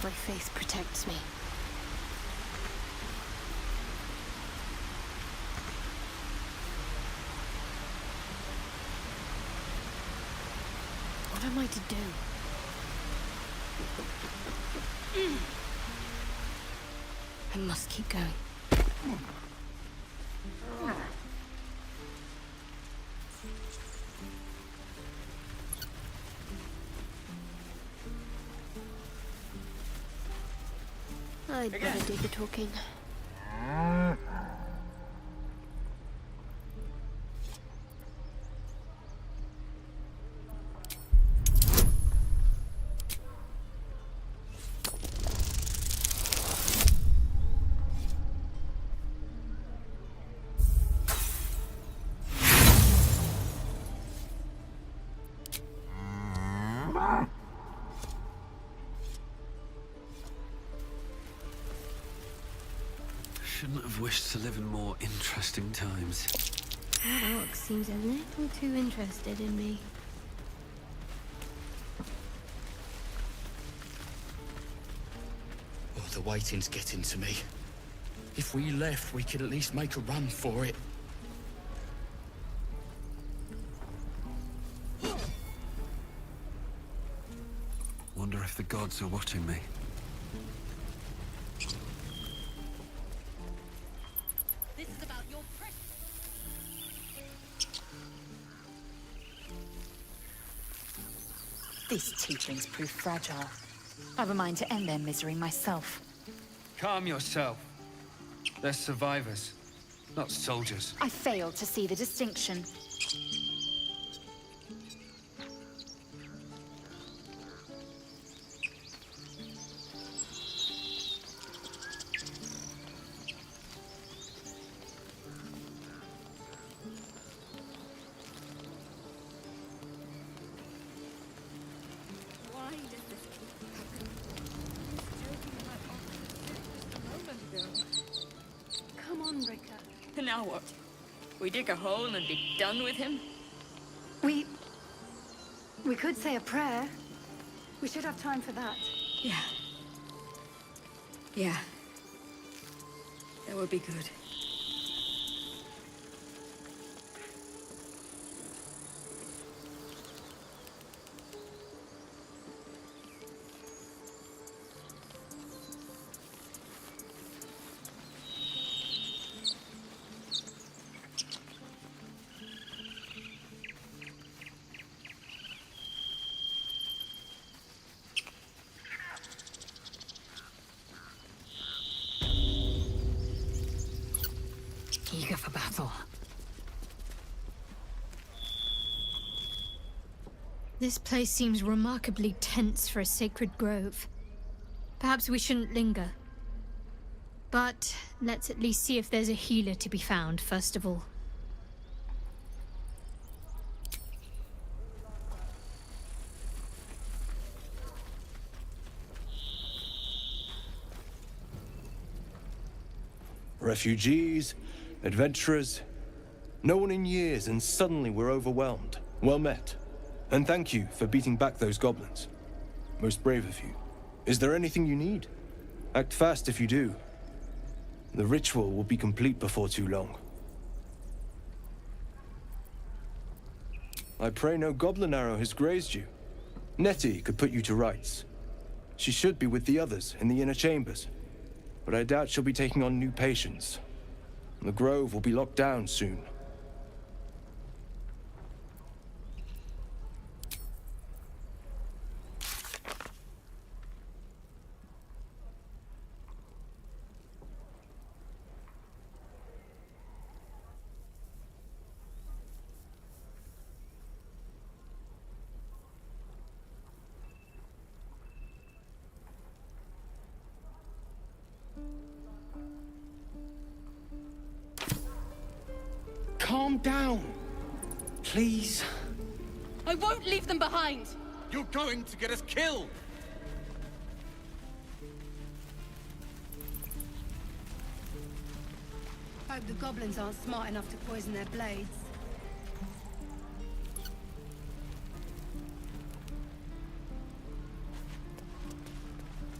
My faith protects me. What am I to do? I must keep going. I'd better do the talking. Shouldn't have wished to live in more interesting times. That orc seems a little too interested in me. Oh, the waiting's getting to me. If we left, we could at least make a run for it. Wonder if the gods are watching me. This is about your precious. These tieflings prove fragile. I've a mind to end their misery myself. Calm yourself. They're survivors, not soldiers. I fail to see the distinction. Why did this happen? Joking about just a moment ago. Come on, Ricker. Now what? We dig a hole and be done with him? We could say a prayer. We should have time for that. Yeah. Yeah. That would be good. Eager for battle. This place seems remarkably tense for a sacred grove. Perhaps we shouldn't linger. But let's at least see if there's a healer to be found, first of all. Refugees, adventurers, no one in years, and suddenly we're overwhelmed. Well met. And thank you for beating back those goblins. Most brave of you. Is there anything you need? Act fast if you do. The ritual will be complete before too long. I pray no goblin arrow has grazed you. Nettie could put you to rights. She should be with the others in the inner chambers. But I doubt she'll be taking on new patients. The grove will be locked down soon. Calm down, please. I won't leave them behind! You're going to get us killed! Hope the goblins aren't smart enough to poison their blades.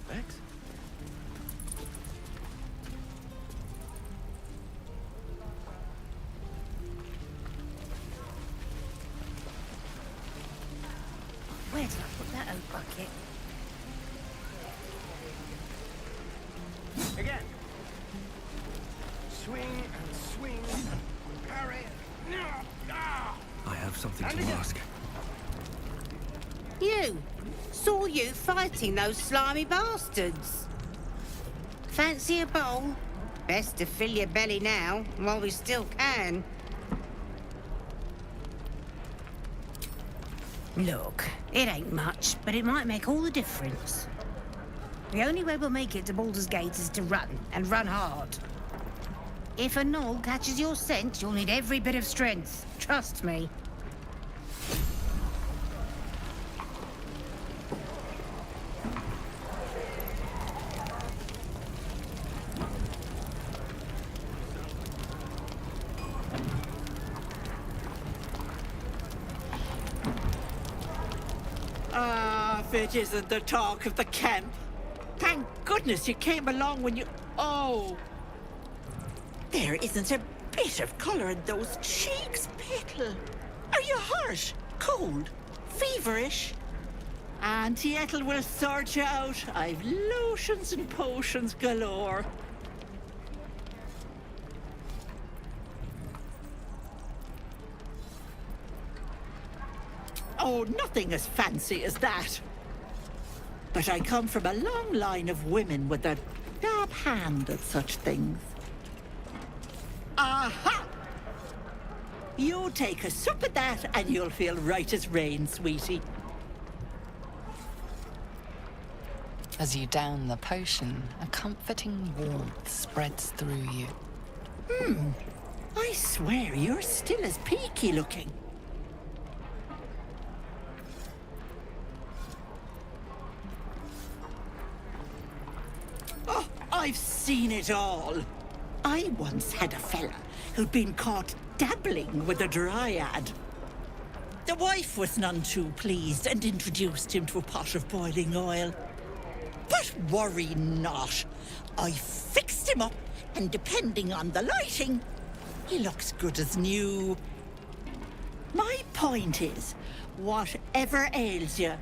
Vex? oat bucket. Again. Swing and swing and parry. I have something And to again. ask. You! Saw you fighting those slimy bastards. Fancy a bowl? Best to fill your belly now, while we still can. Look, it ain't much, but it might make all the difference. The only way we'll make it to Baldur's Gate is to run, and run hard. If a gnoll catches your scent, you'll need every bit of strength. Trust me. If it isn't the talk of the camp. Thank goodness you came along when you... Oh! There isn't a bit of colour in those cheeks, Petal. Are you hurt? Cold? Feverish? Auntie Ethel will sort you out. I've lotions and potions galore. Oh, nothing as fancy as that. But I come from a long line of women with a dab hand at such things. Aha! You take a sup of that and you'll feel right as rain, sweetie. As you down the potion, a comforting warmth spreads through you. I swear you're still as peaky looking. Oh, I've seen it all. I once had a fella who'd been caught dabbling with a dryad. The wife was none too pleased and introduced him to a pot of boiling oil. But worry not. I fixed him up, and depending on the lighting, he looks good as new. My point is, whatever ails you,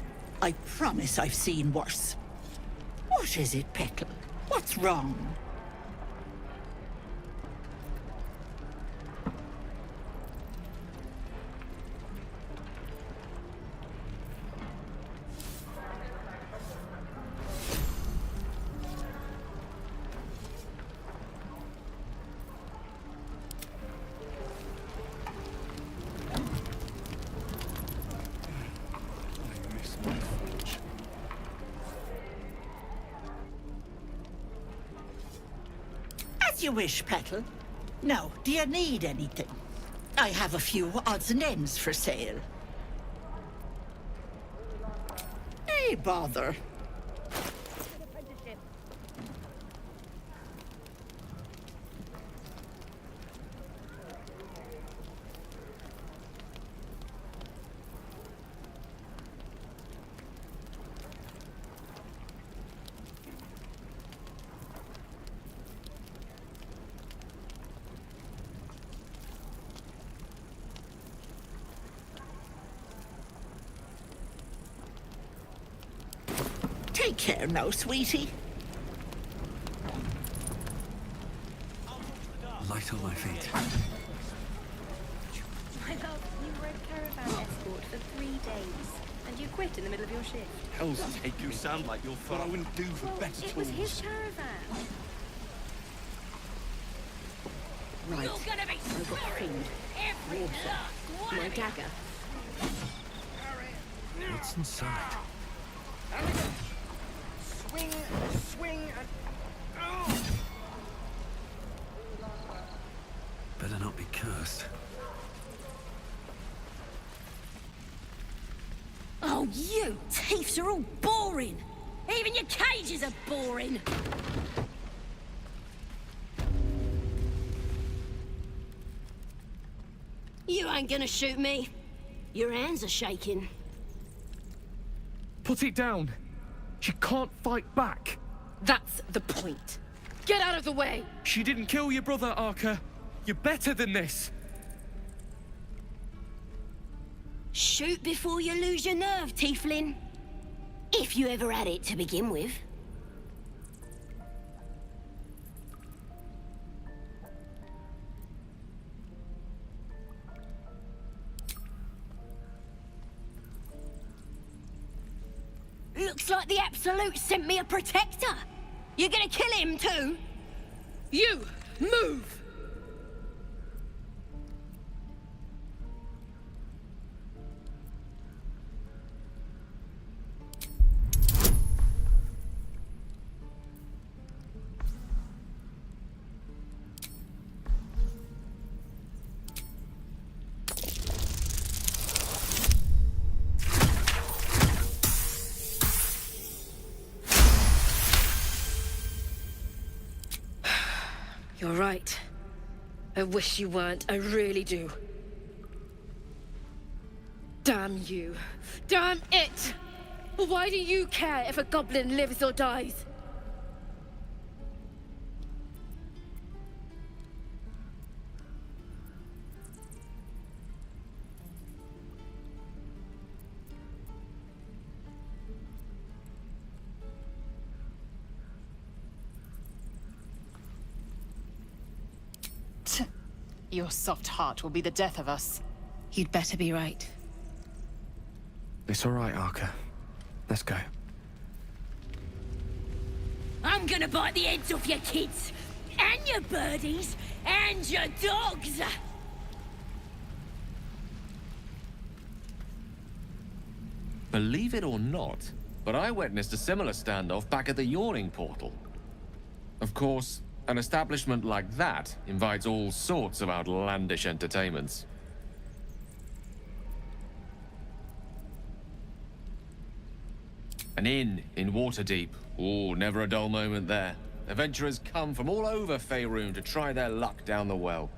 I promise I've seen worse. What is it, Petal? What's wrong? As you wish, Petal. Now, do you need anything? I have a few odds and ends for sale. Hey, bother. Take care now, sweetie. Light on my feet. My love, you were a caravan escort for 3 days, and you quit in the middle of your shift. Hell's take, you sound like you're what I wouldn't do for better It was tools. his caravan. Right. You're gonna be I've got food. every last one. My dagger. What's inside? And again. Swing, swing, and... Oh! Better not be cursed. Oh, you thieves are all boring. Even your cages are boring. You ain't gonna shoot me. Your hands are shaking. Put it down. She can't fight back. That's the point. Get out of the way. She didn't kill your brother, Arca. You're better than this. Shoot before you lose your nerve, Tiefling. If you ever had it to begin with. Looks like the Absolute sent me a protector. You gonna kill him too? You! Move! You're right. I wish you weren't, I really do. Damn you. Damn it! Why do you care if a goblin lives or dies? Your soft heart will be the death of us. You'd better be right. It's all right, Arca. Let's go. I'm gonna bite the heads off your kids, and your birdies, and your dogs! Believe it or not, but I witnessed a similar standoff back at the Yawning Portal. Of course, an establishment like that invites all sorts of outlandish entertainments. An inn in Waterdeep. Ooh, never a dull moment there. Adventurers come from all over Faerun to try their luck down the well.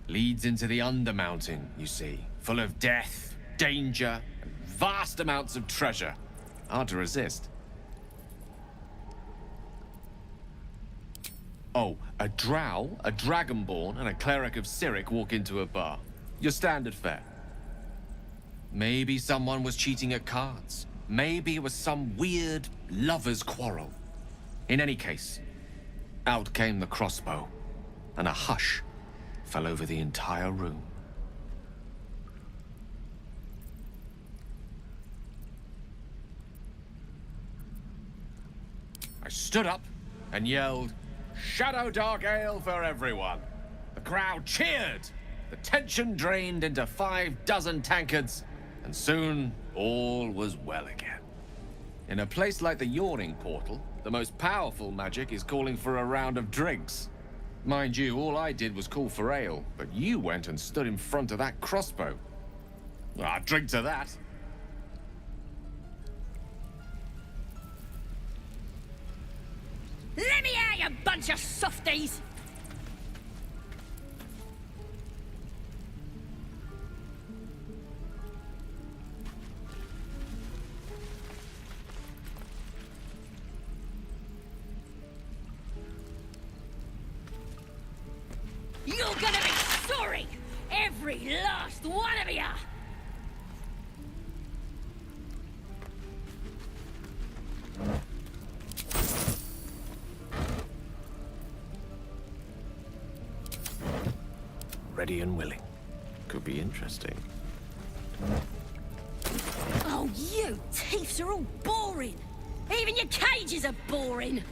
Leads into the Undermountain, you see, full of death, danger, and vast amounts of treasure. Hard to resist. Oh, a drow, a dragonborn, and a cleric of Cyric walk into a bar. Your standard fare. Maybe someone was cheating at cards. Maybe it was some weird lover's quarrel. In any case, out came the crossbow, and a hush fell over the entire room. I stood up and yelled, "Shadow Dark Ale for everyone!" The crowd cheered. The tension drained into 6 tankards, and soon all was well again. In a place like the Yawning Portal, the most powerful magic is calling for a round of drinks. Mind you, all I did was call for ale, but you went and stood in front of that crossbow. Ah, drink to that. Let me out, you bunch of softies! You're gonna be sorry! Every last one of you! Ready and willing. Could be interesting. Oh, you thiefs are all boring! Even your cages are boring!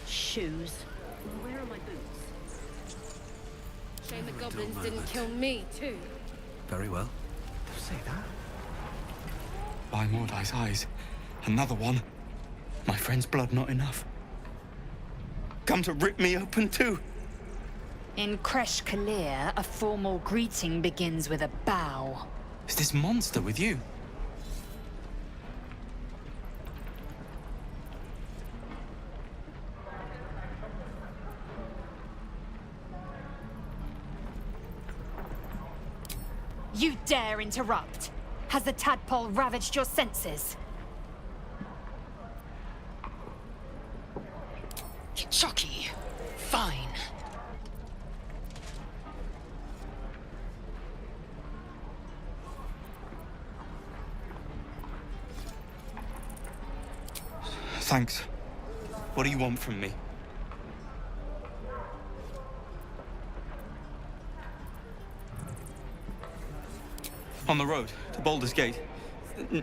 Shoes. Where are my boots? Shame the goblins didn't kill me, too. Very well. Say that. By Mordai's eyes, another one. My friend's blood not enough. Come to rip me open too. In Kresh Kalir, a formal greeting begins with a bow. Is this monster with you? You dare interrupt? Has the tadpole ravaged your senses? Chucky. Fine. Thanks. What do you want from me? On the road to Baldur's Gate,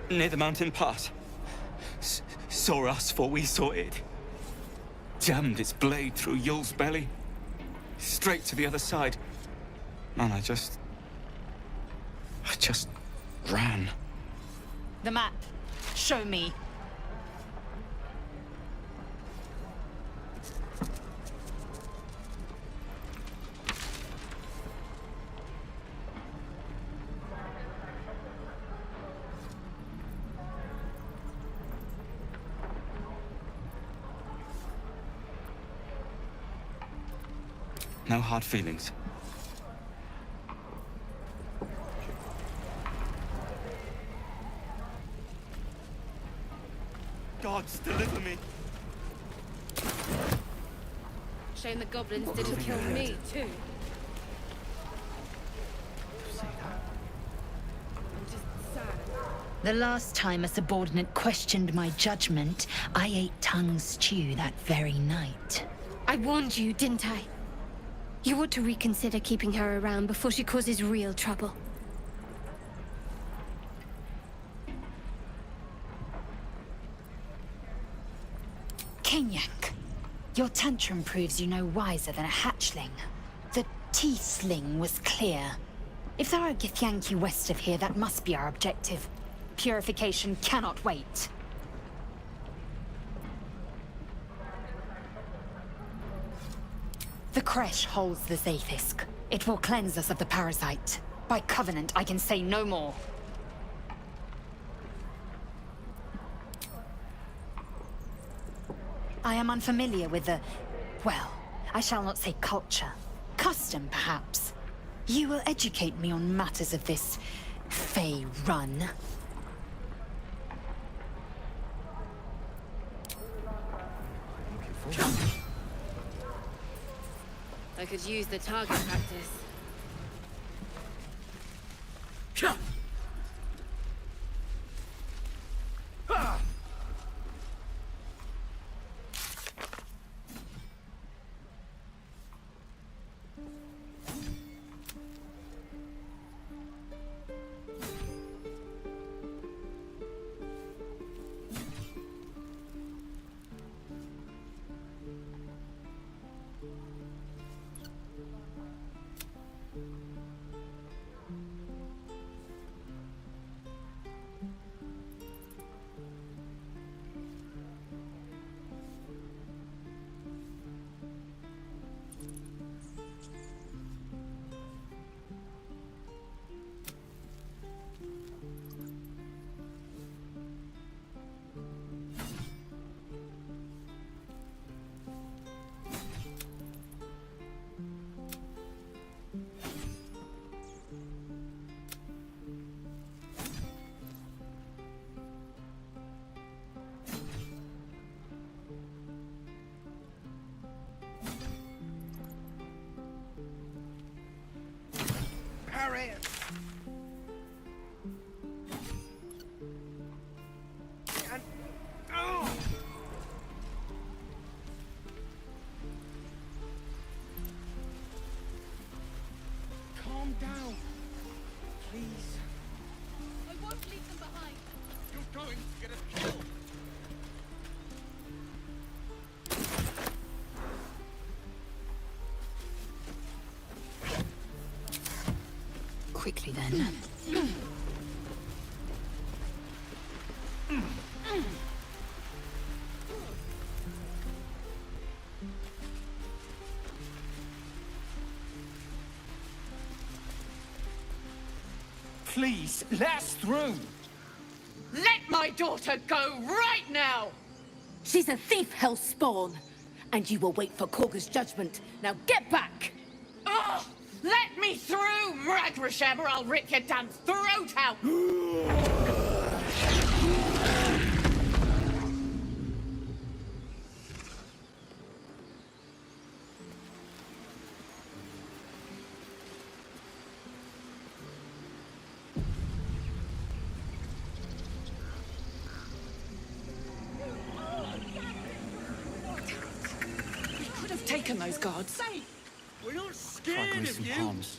near the mountain pass. Saw us, for we saw it. Jammed its blade through Yul's belly. Straight to the other side. Man, I just ran. The map. Show me. No hard feelings. Gods, deliver me! Shame the goblins didn't kill me, too. I'm just sad. The last time a subordinate questioned my judgment, I ate tongue stew that very night. I warned you, didn't I? You ought to reconsider keeping her around before she causes real trouble. Kenyak, your tantrum proves you no wiser than a hatchling. The teethling was clear. If there are a Githyanki west of here, that must be our objective. Purification cannot wait. The Kresh holds the Zaithisk. It will cleanse us of the parasite. By covenant, I can say no more. I am unfamiliar with the... well, I shall not say culture. Custom, perhaps. You will educate me on matters of this... Fey run. I could use the target practice. Harry! And... oh! Calm down, please. I won't leave them behind. You're going to get us killed. Quickly then. Please, let us through. Let my daughter go right now! She's a thief, hellspawn. And you will wait for Korga's judgment. Now get back! Oh, let me through, Mragrasham, or I'll rip your damn throat out! Taken those guards. We're not Try scared grease of some you. palms.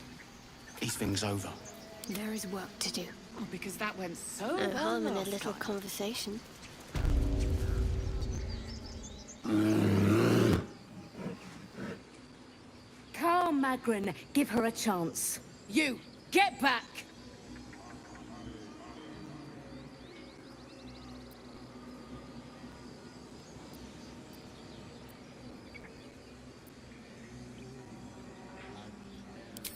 Ease things over. There is work to do. Oh, because that went so No well harm in a last little time. conversation. Calm, Magrin. Give her a chance. You, get back!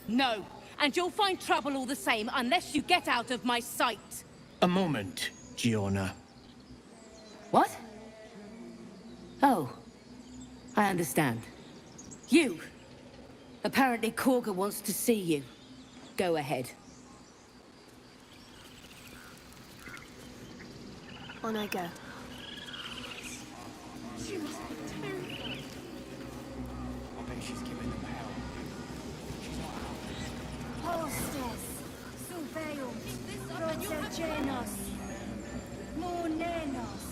No, and you'll find trouble all the same unless you get out of my sight. A moment, Giona. What? Oh, I understand. You! Apparently Korga wants to see you. Go ahead. On I go. She must be terrified. I bet she's giving them hell. She's not out. Hostes, surveillance, protegenos, monenos.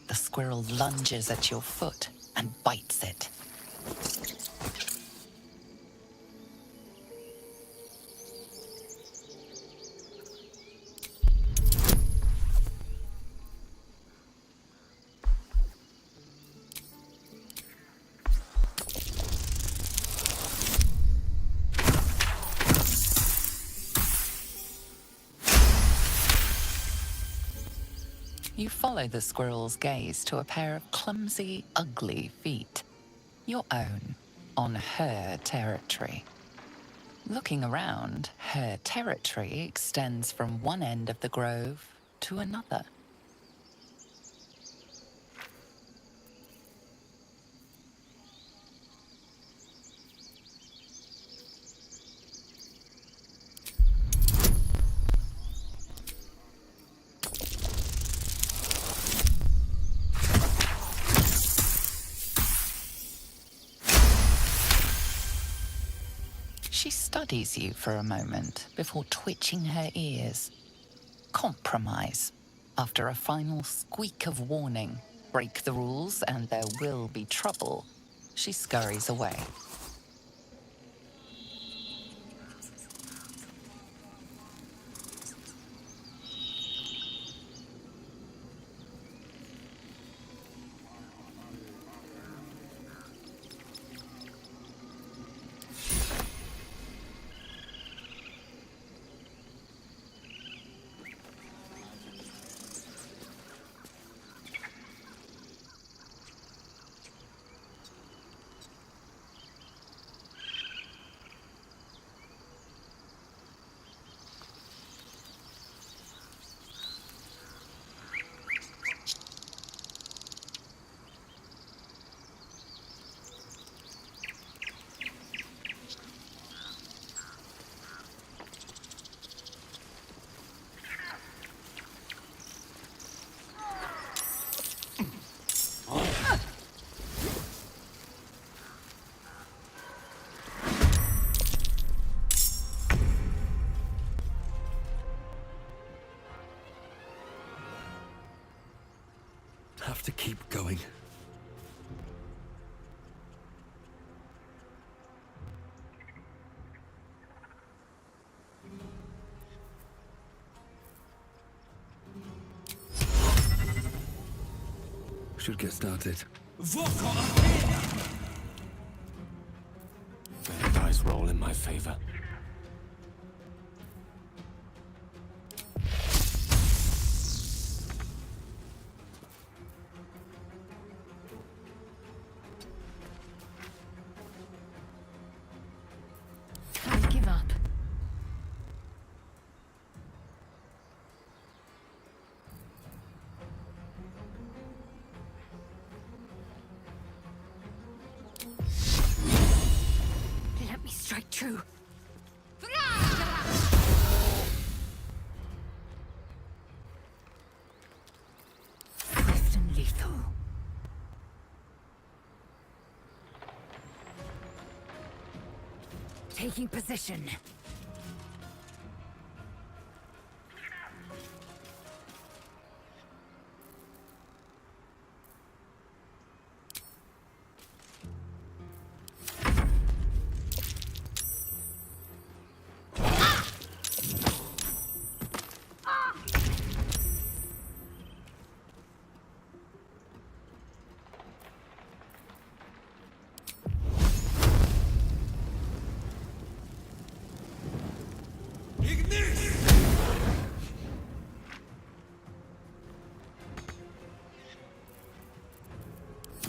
The squirrel lunges at your foot and bites it. You follow the squirrel's gaze to a pair of clumsy, ugly feet. Your own, on her territory. Looking around, her territory extends from one end of the grove to another. studies you for a moment before twitching her ears. Compromise. After a final squeak of warning, break the rules and there will be trouble, she scurries away. Have to keep going. Should get started. Bad dice roll in my favor. Can't give up. Let me strike true. Swift and lethal. Taking position.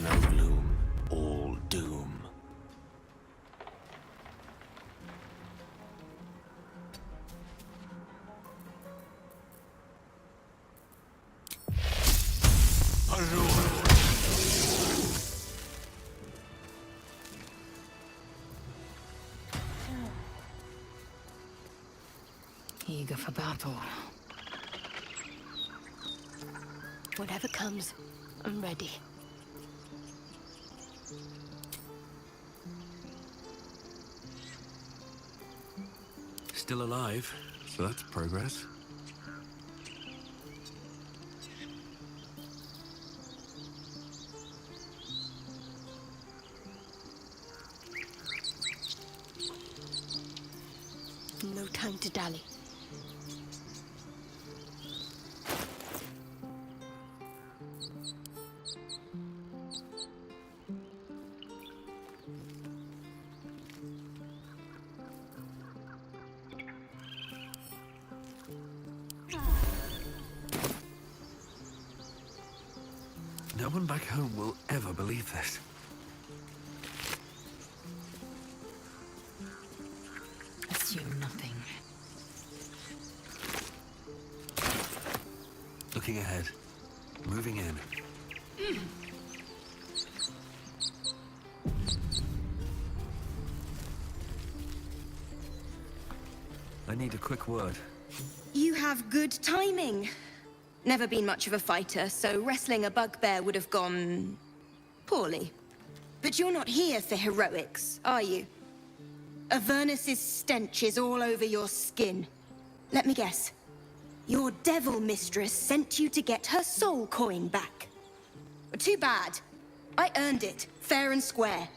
No gloom, all doom. Eager for battle. Whatever comes, I'm ready. Still alive, so that's progress. No time to dally. No one back home will ever believe this. Assume nothing. Looking ahead. Moving in. I need a quick word. You have good timing. Never been much of a fighter, so wrestling a bugbear would have gone poorly. But you're not here for heroics, are you? Avernus's stench is all over your skin. Let me guess. Your devil mistress sent you to get her soul coin back. Too bad. I earned it, fair and square.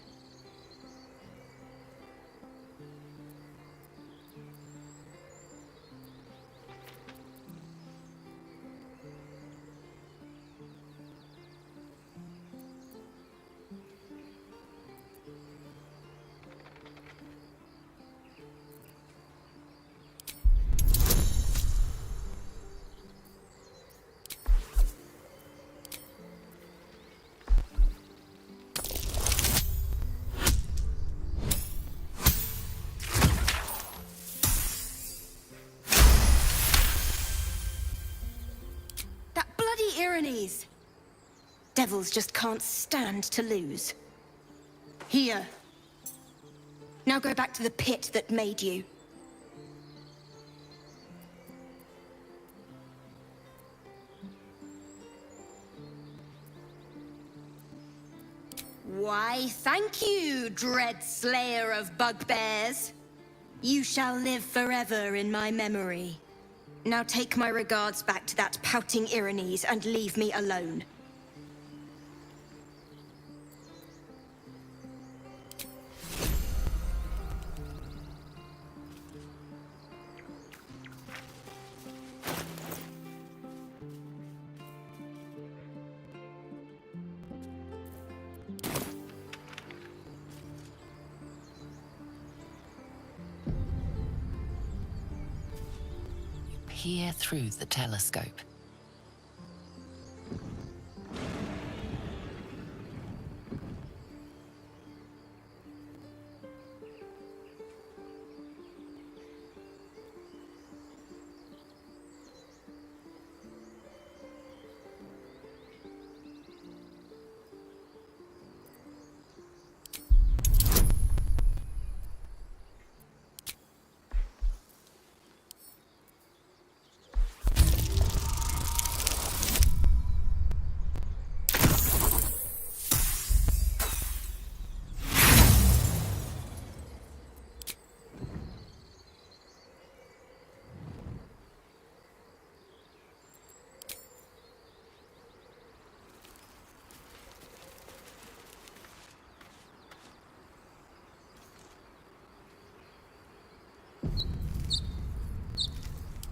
Tyrannies! Devils just can't stand to lose. Here. Now go back to the pit that made you. Why, thank you, dread slayer of bugbears. You shall live forever in my memory. Now take my regards back to that pouting Irenes and leave me alone. Peer through the telescope.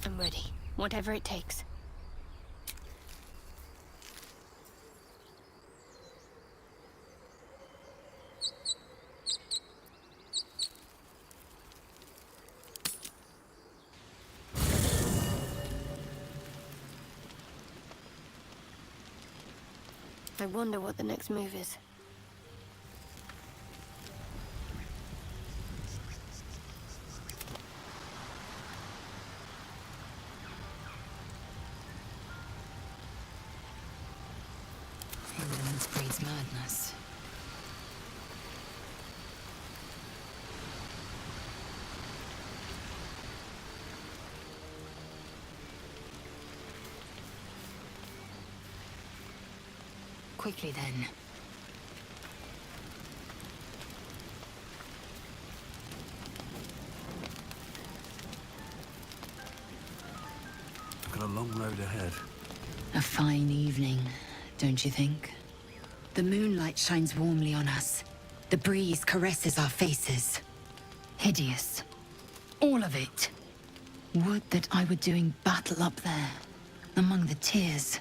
I'm ready. Whatever it takes. I wonder what the next move is. Indolence breeds madness. Quickly then. We've got a long road ahead. A fine evening, don't you think? The moonlight shines warmly on us. The breeze caresses our faces. Hideous. All of it. Would that I were doing battle up there, among the tears.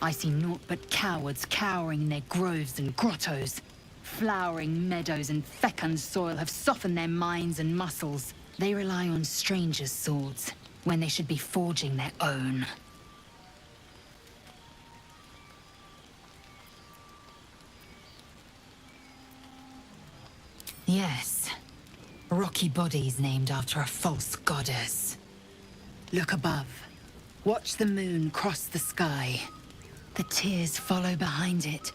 I see naught but cowards cowering in their groves and grottos. Flowering meadows and fecund soil have softened their minds and muscles. They rely on strangers' swords, when they should be forging their own. Yes. Rocky bodies named after a false goddess. Look above. Watch the moon cross the sky. The tears follow behind it.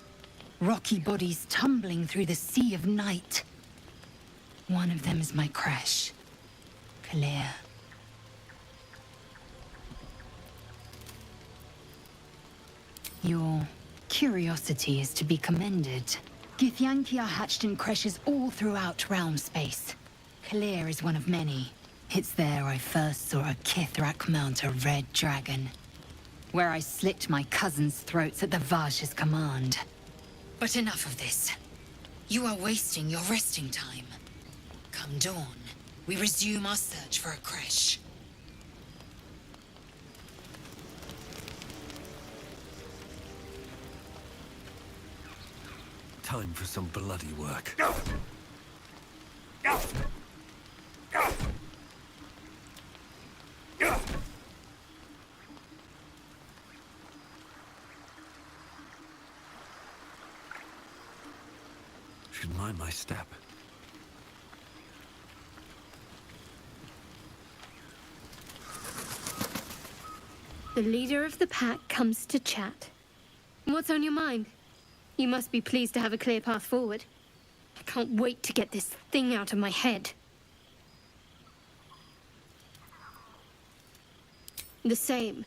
Rocky bodies tumbling through the sea of night. One of them is my crash. Clear. Your curiosity is to be commended. Githyanki are hatched in creches all throughout realm space. Clear is one of many. It's there I first saw a Kithrak mount a red dragon, where I slit my cousins' throats at the Vaj's command. But enough of this. You are wasting your resting time. Come dawn, we resume our search for a creche. Time for some bloody work. Should mind my step. The leader of the pack comes to chat. What's on your mind? You must be pleased to have a clear path forward. I can't wait to get this thing out of my head. The same.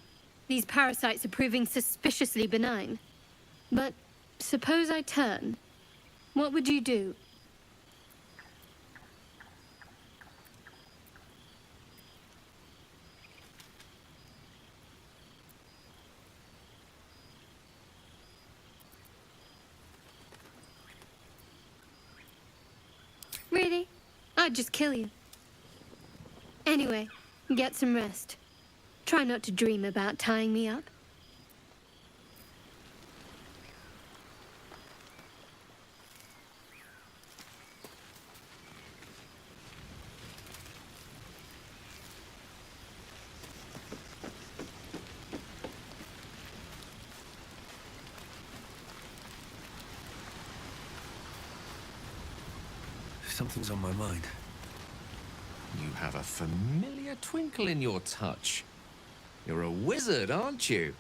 These parasites are proving suspiciously benign. But suppose I turn. What would you do? Really? I'd just kill you. Anyway, get some rest. Try not to dream about tying me up. Something's on my mind. You have a familiar twinkle in your touch. You're a wizard, aren't you?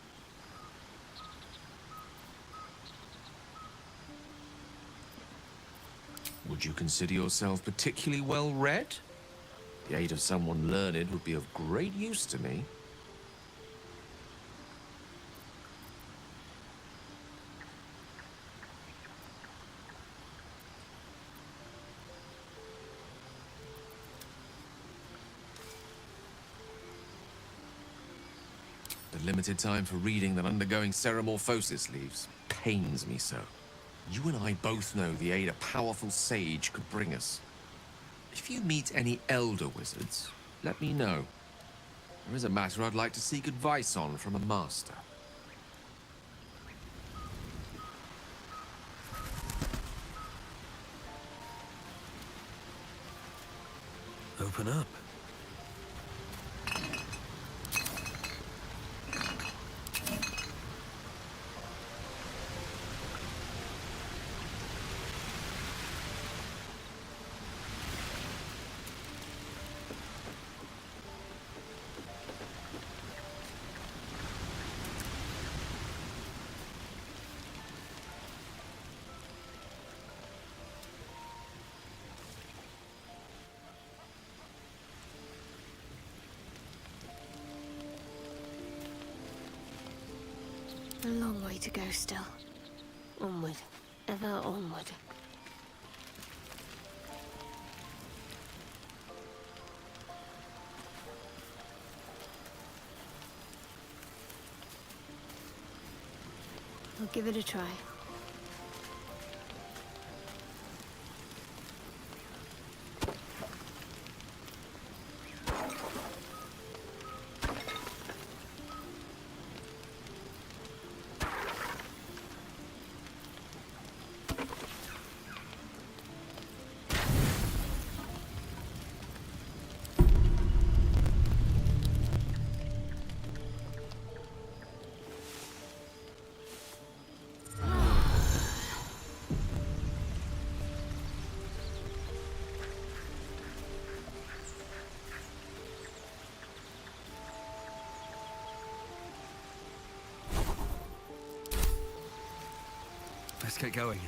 Would you consider yourself particularly well read? The aid of someone learned would be of great use to me. The limited time for reading that undergoing ceremorphosis leaves pains me so. You and I both know the aid a powerful sage could bring us. If you meet any elder wizards, let me know. There is a matter I'd like to seek advice on from a master. Open up. A long way to go still. Onward. Ever onward. I'll give it a try. Let's get going.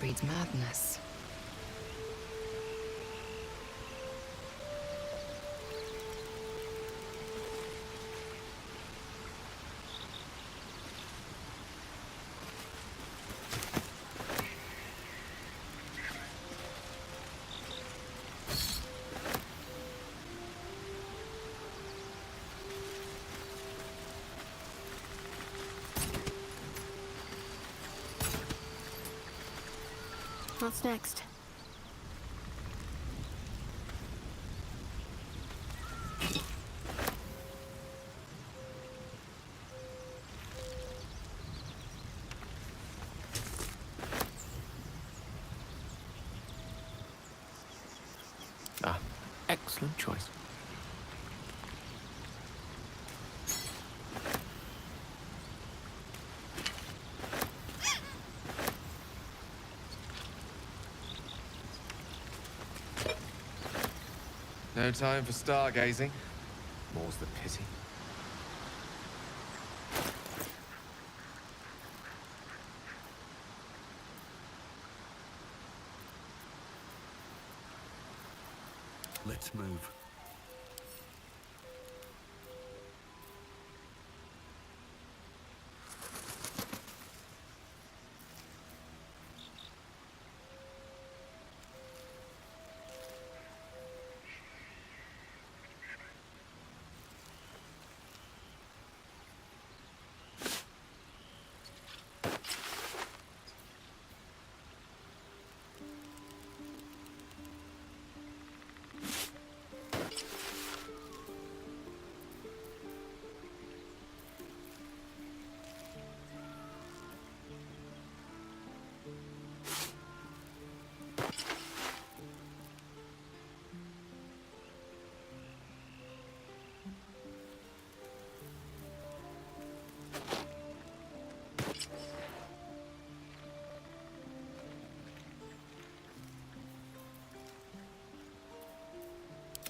breeds madness. What's next? Ah, excellent choice. No time for stargazing. More's the pity. Let's move.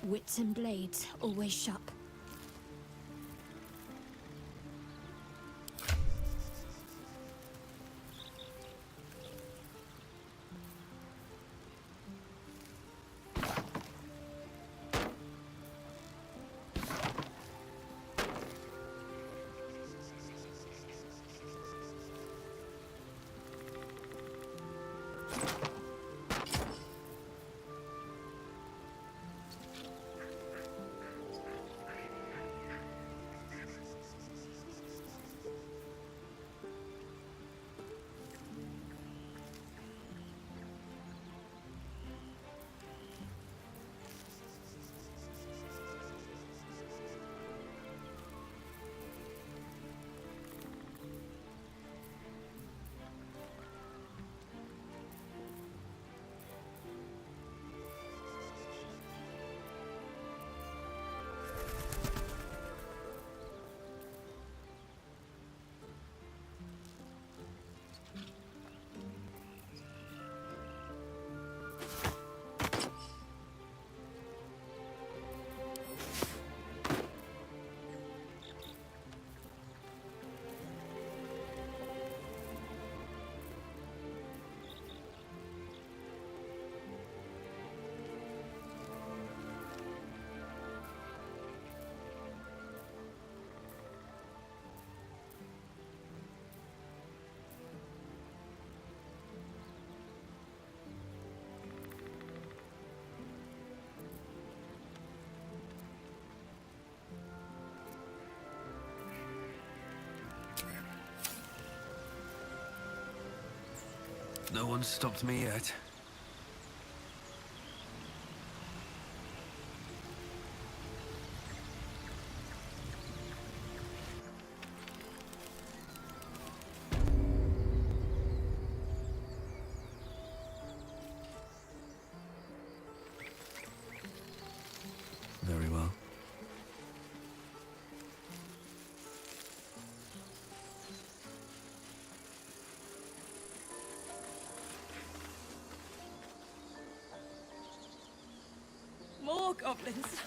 Wits and blades, always sharp. No one's stopped me yet. Very well. More goblins.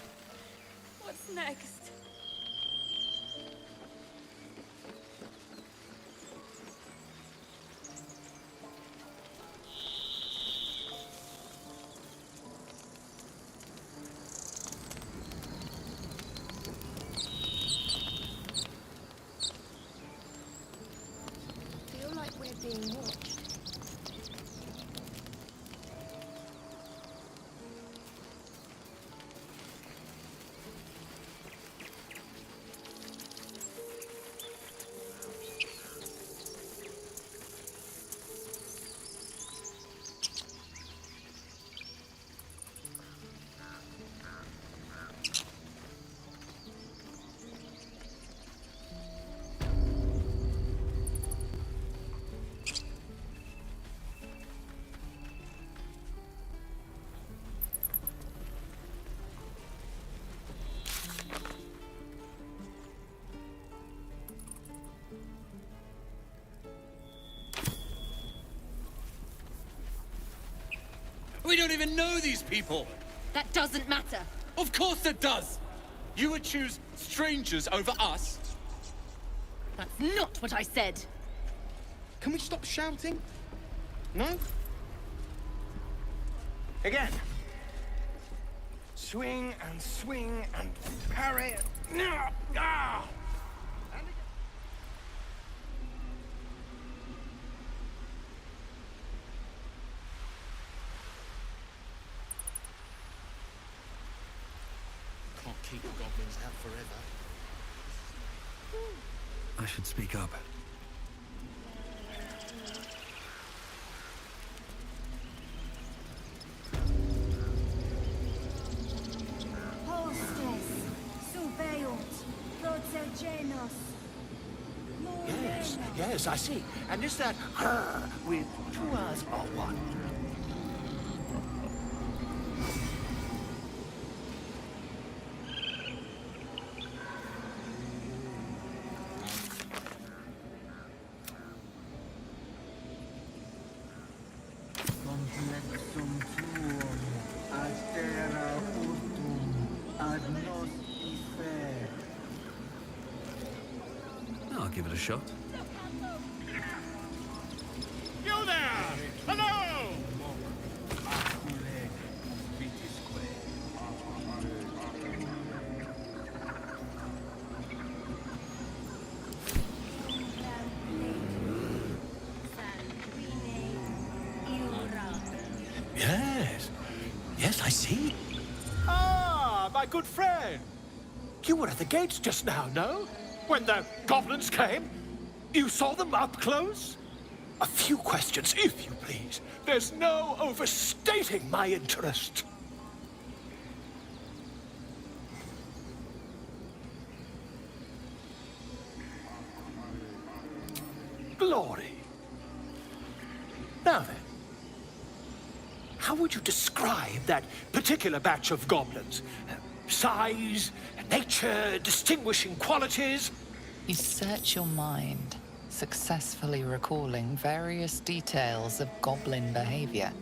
What's next? don't even know these people! That doesn't matter. Of course it does! You would choose strangers over us? That's not what I said. Can we stop shouting? No? Again. Swing and parry. Ah! Can't keep the goblins out forever. I should speak up. Yes, I see. And is that with 2 R's or 1? Complexum tuum, ad terra urtum, ad nos ife. I'll give it a shot. You there! Hello! Yes, I see. Ah, my good friend. You were at the gates just now, no? When the goblins came? You saw them up close? A few questions, if you please. There's no overstating my interest. Glory. Now then, how would you describe that particular batch of goblins? Size, nature, distinguishing qualities? You search your mind, successfully recalling various details of goblin behavior.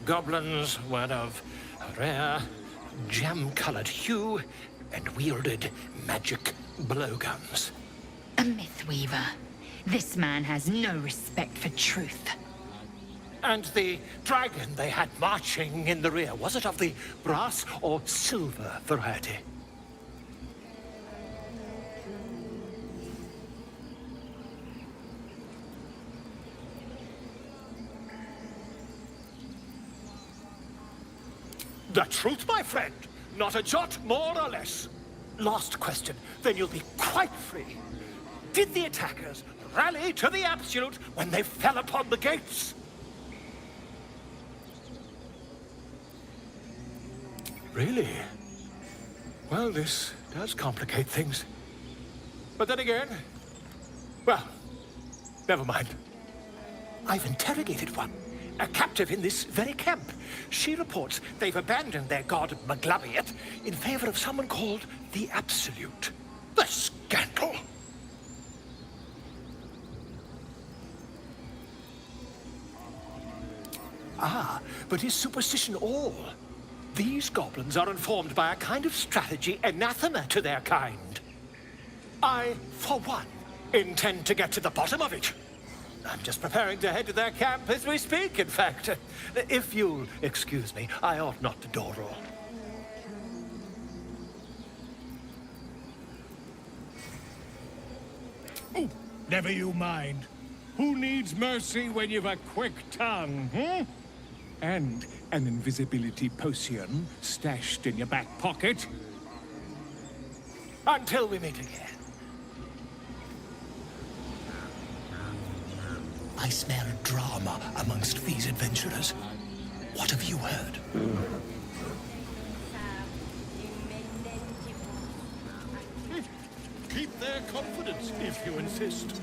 Goblins were of a rare, jam-colored hue and wielded magic blowguns. A mythweaver. This man has no respect for truth. And the dragon they had marching in the rear, was it of the brass or silver variety? The truth, my friend. Not a jot more or less. Last question, then you'll be quite free. Did the attackers rally to the absolute when they fell upon the gates? Really? Well, this does complicate things. But then again, well, never mind. I've interrogated one. A captive in this very camp. She reports they've abandoned their god Maglabiet in favor of someone called the Absolute. The scandal! Ah, but is superstition all? These goblins are informed by a kind of strategy anathema to their kind. I, for one, intend to get to the bottom of it. I'm just preparing to head to their camp as we speak, in fact. If you'll excuse me, I ought not to door roll. Oh, never you mind. Who needs mercy when you've a quick tongue, hmm? And an invisibility potion stashed in your back pocket? Until we meet again. I smell drama amongst these adventurers. What have you heard? Keep their confidence, if you insist.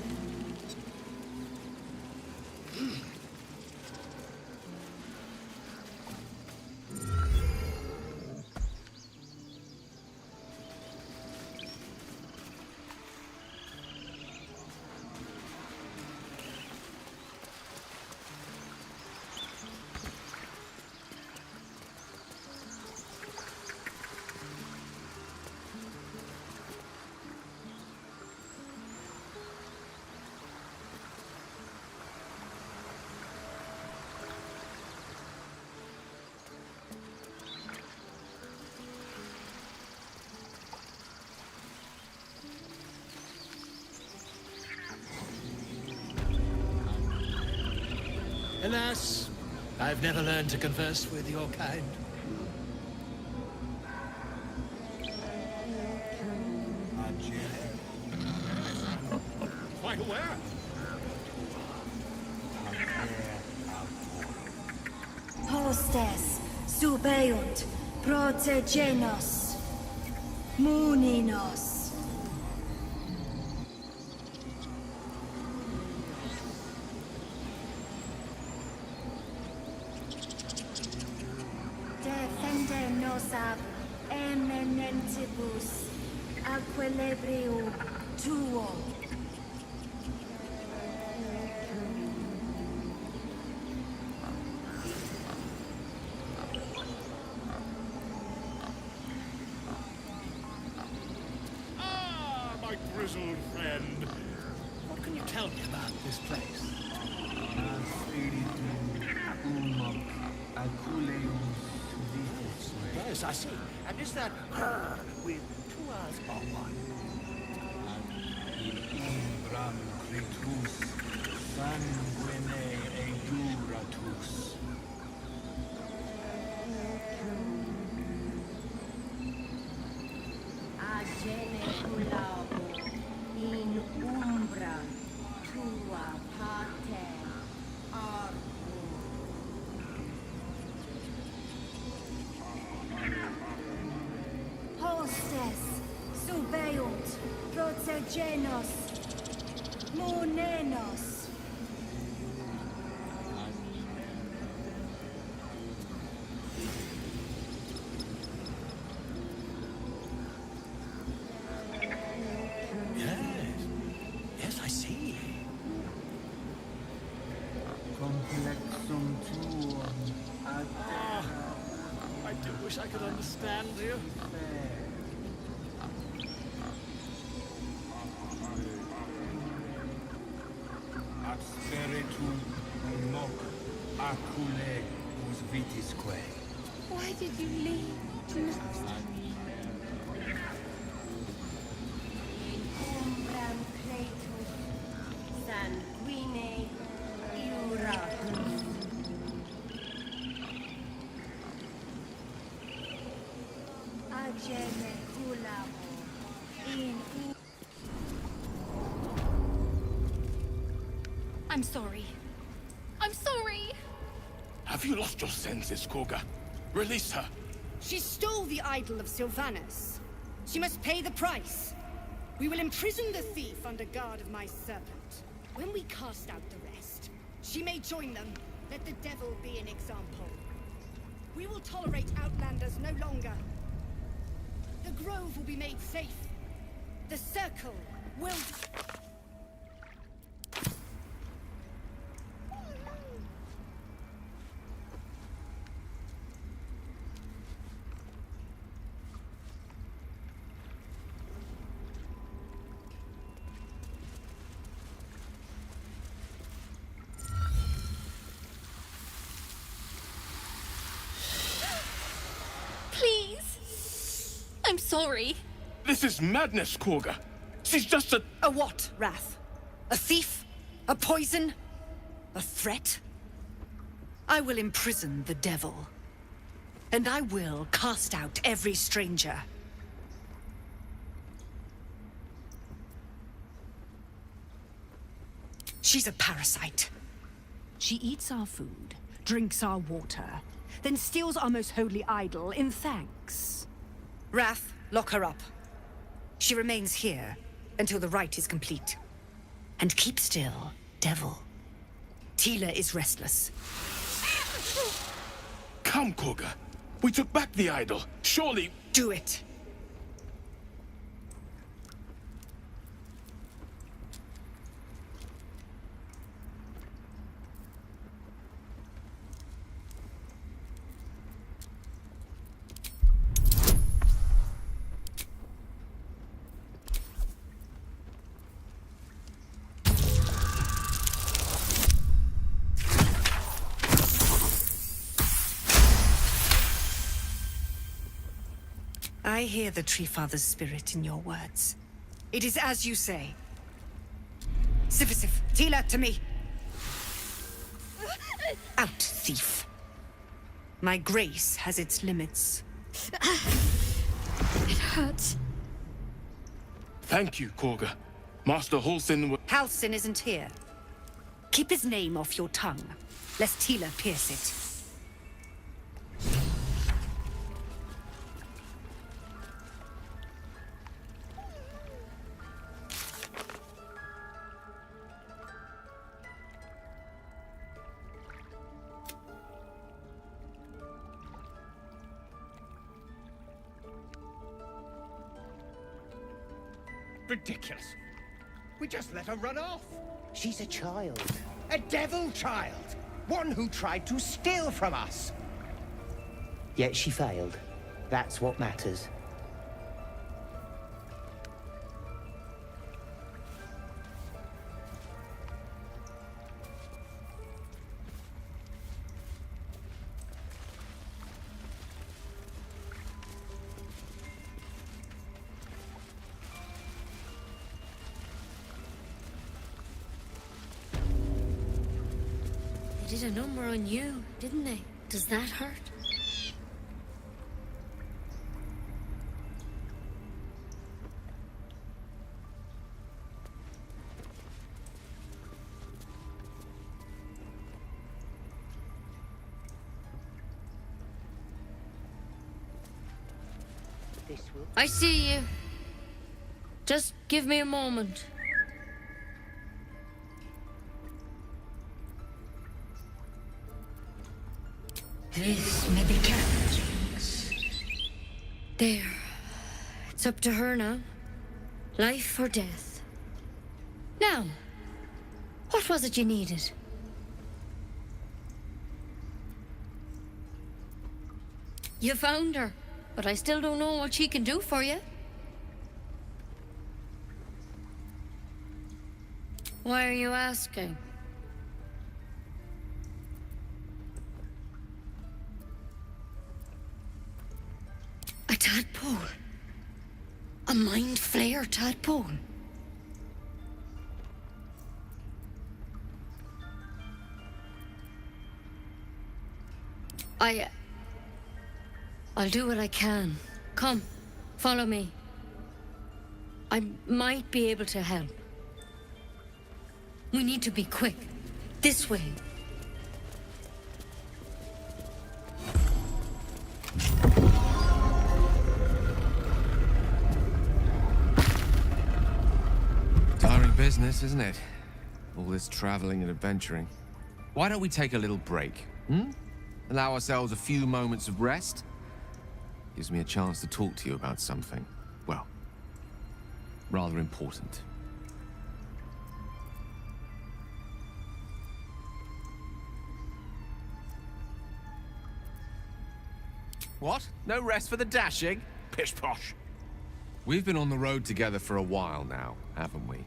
Alas, I've never learned to converse with your kind. Quite aware. Hostes, subeunt, protegenos, muninos. Defende nos ab eminentibus, equilibrium tuo. My grizzled friend. What can you tell me about this place? Yes, I see. And is that her with 2 R's or one? Umbram cretus, sanguine eduratus. Agene culabo, in umbra tua pater arbor. Hostes, subeunt, protegenos, munenos. Yes, I see. Complexum tuum ad I do wish I could understand you. ad spiritum moc acule us vitisque. Why did you leave? Umbram cretus, sanguine iuratus. Agene culabo, in I'm sorry. I'm sorry. Have you lost your senses, Koga? Release her. She stole the idol of Sylvanus. She must pay the price. We will imprison the thief under guard of my serpent. When we cast out the rest, she may join them. Let the devil be an example. We will tolerate outlanders no longer. The grove will be made safe. The circle will... Please. I'm sorry. This is madness, Koga. She's just a... A what, Wrath? A thief? A poison? A threat? I will imprison the devil. And I will cast out every stranger. She's a parasite. She eats our food, drinks our water, then steals our most holy idol in thanks. Wrath, lock her up. She remains here until the rite is complete. And keep still, devil. Tila is restless. Come, Koga. We took back the idol. Surely... Do it. I hear the Tree Father's spirit in your words. It is as you say. Sifisif, Tila, to me. Out, thief. My grace has its limits. It hurts. Thank you, Korga. Master Halsin. Halsin isn't here. Keep his name off your tongue, lest Tila pierce it. Ridiculous. We just let her run off. She's a child. A devil child. One who tried to steal from us. Yet she failed. That's what matters. They did a number on you, didn't they? Does that hurt? I see you. Just give me a moment. This may be kept. There. It's up to her now. Life or death. Now, what was it you needed? You found her, but I still don't know what she can do for you. Why are you asking? A tadpole. A mind flayer tadpole. I'll do what I can. Come, follow me. I might be able to help. We need to be quick. This way. Tiring business, isn't it? All this traveling and adventuring. Why don't we take a little break, hmm? Allow ourselves a few moments of rest? Gives me a chance to talk to you about something, well, rather important. What? No rest for the dashing? Pish posh. We've been on the road together for a while now, haven't we?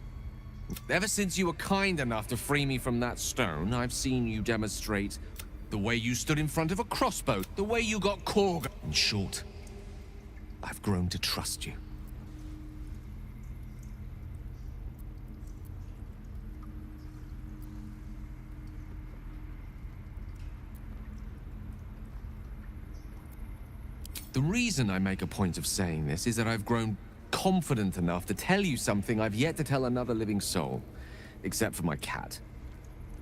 Ever since you were kind enough to free me from that stone, I've seen you demonstrate the way you stood in front of a crossbow, the way you got Korg. In short, I've grown to trust you. The reason I make a point of saying this is that I've grown confident enough to tell you something I've yet to tell another living soul, except for my cat.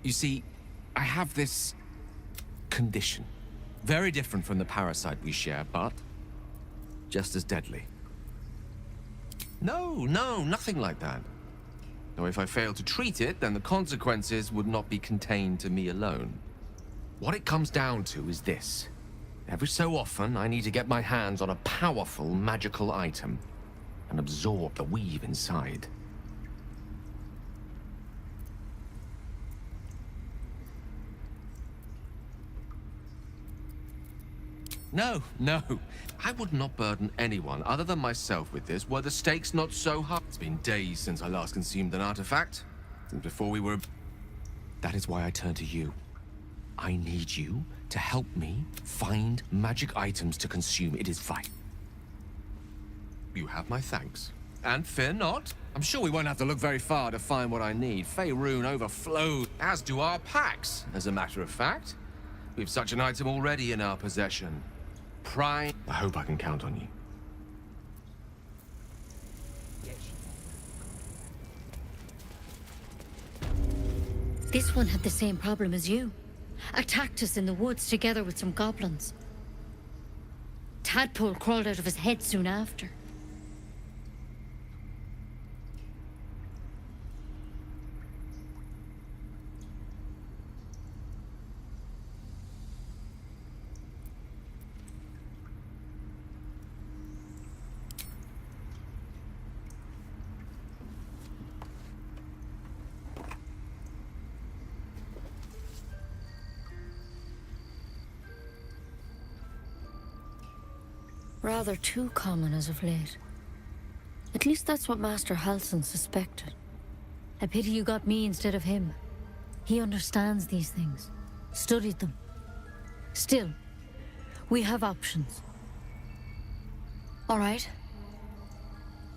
You see, I have this condition. Very different from the parasite we share, but just as deadly. No, nothing like that. Though if I fail to treat it, then the consequences would not be contained to me alone. What it comes down to is this. Every so often, I need to get my hands on a powerful magical item and absorb the weave inside. No. I would not burden anyone other than myself with this were the stakes not so high. It's been days since I last consumed an artifact. Since before we were... That is why I turn to you. I need you to help me find magic items to consume. It is vital. You have my thanks. And fear not. I'm sure we won't have to look very far to find what I need. Faerun overflows, as do our packs, as a matter of fact. We've such an item already in our possession. Prime. I hope I can count on you. This one had the same problem as you. Attacked us in the woods together with some goblins. Tadpole crawled out of his head soon after. Rather too common as of late. At least that's what Master Halsin suspected. A pity you got me instead of him. He understands these things. Studied them. Still, we have options. All right.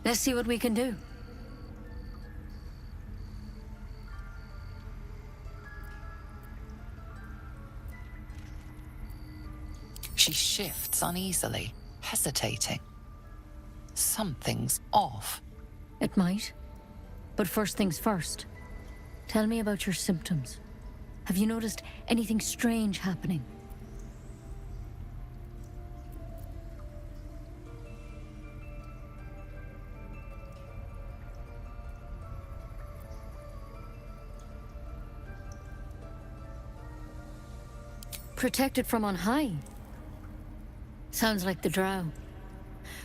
Let's see what we can do. She shifts uneasily, hesitating. Something's off. It might. But first things first. Tell me about your symptoms. Have you noticed anything strange happening? Protected from on high? Sounds like the drow.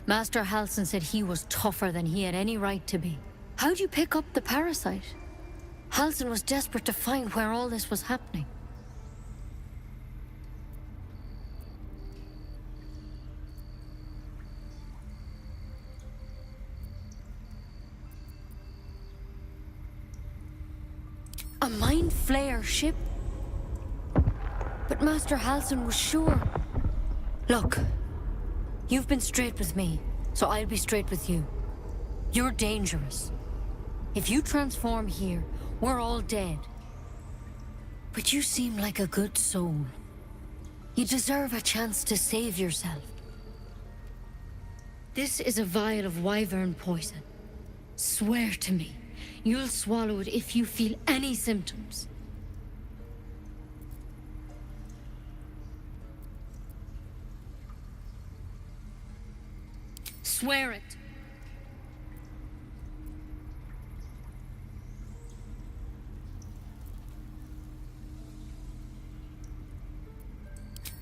Master Halsin said he was tougher than he had any right to be. How'd you pick up the parasite? Halsin was desperate to find where all this was happening. A Mind Flayer ship? But Master Halsin was sure. Look, you've been straight with me, so I'll be straight with you. You're dangerous. If you transform here, we're all dead. But you seem like a good soul. You deserve a chance to save yourself. This is a vial of wyvern poison. Swear to me, you'll swallow it if you feel any symptoms. Swear it.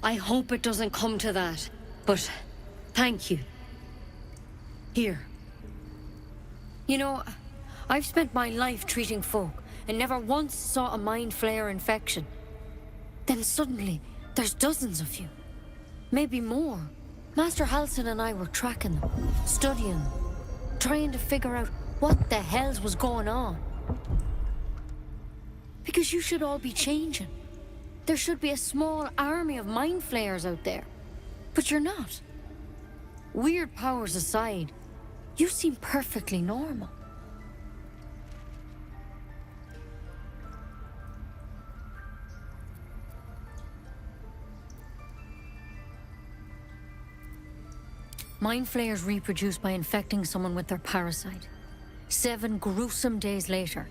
I hope it doesn't come to that, but thank you. Here. You know, I've spent my life treating folk and never once saw a Mind Flayer infection. Then suddenly, there's dozens of you. Maybe more. Master Halsin and I were tracking them, studying them, trying to figure out what the hells was going on. Because you should all be changing. There should be a small army of Mind Flayers out there. But you're not. Weird powers aside, you seem perfectly normal. Mind Flayers reproduce by infecting someone with their parasite. 7 gruesome days later,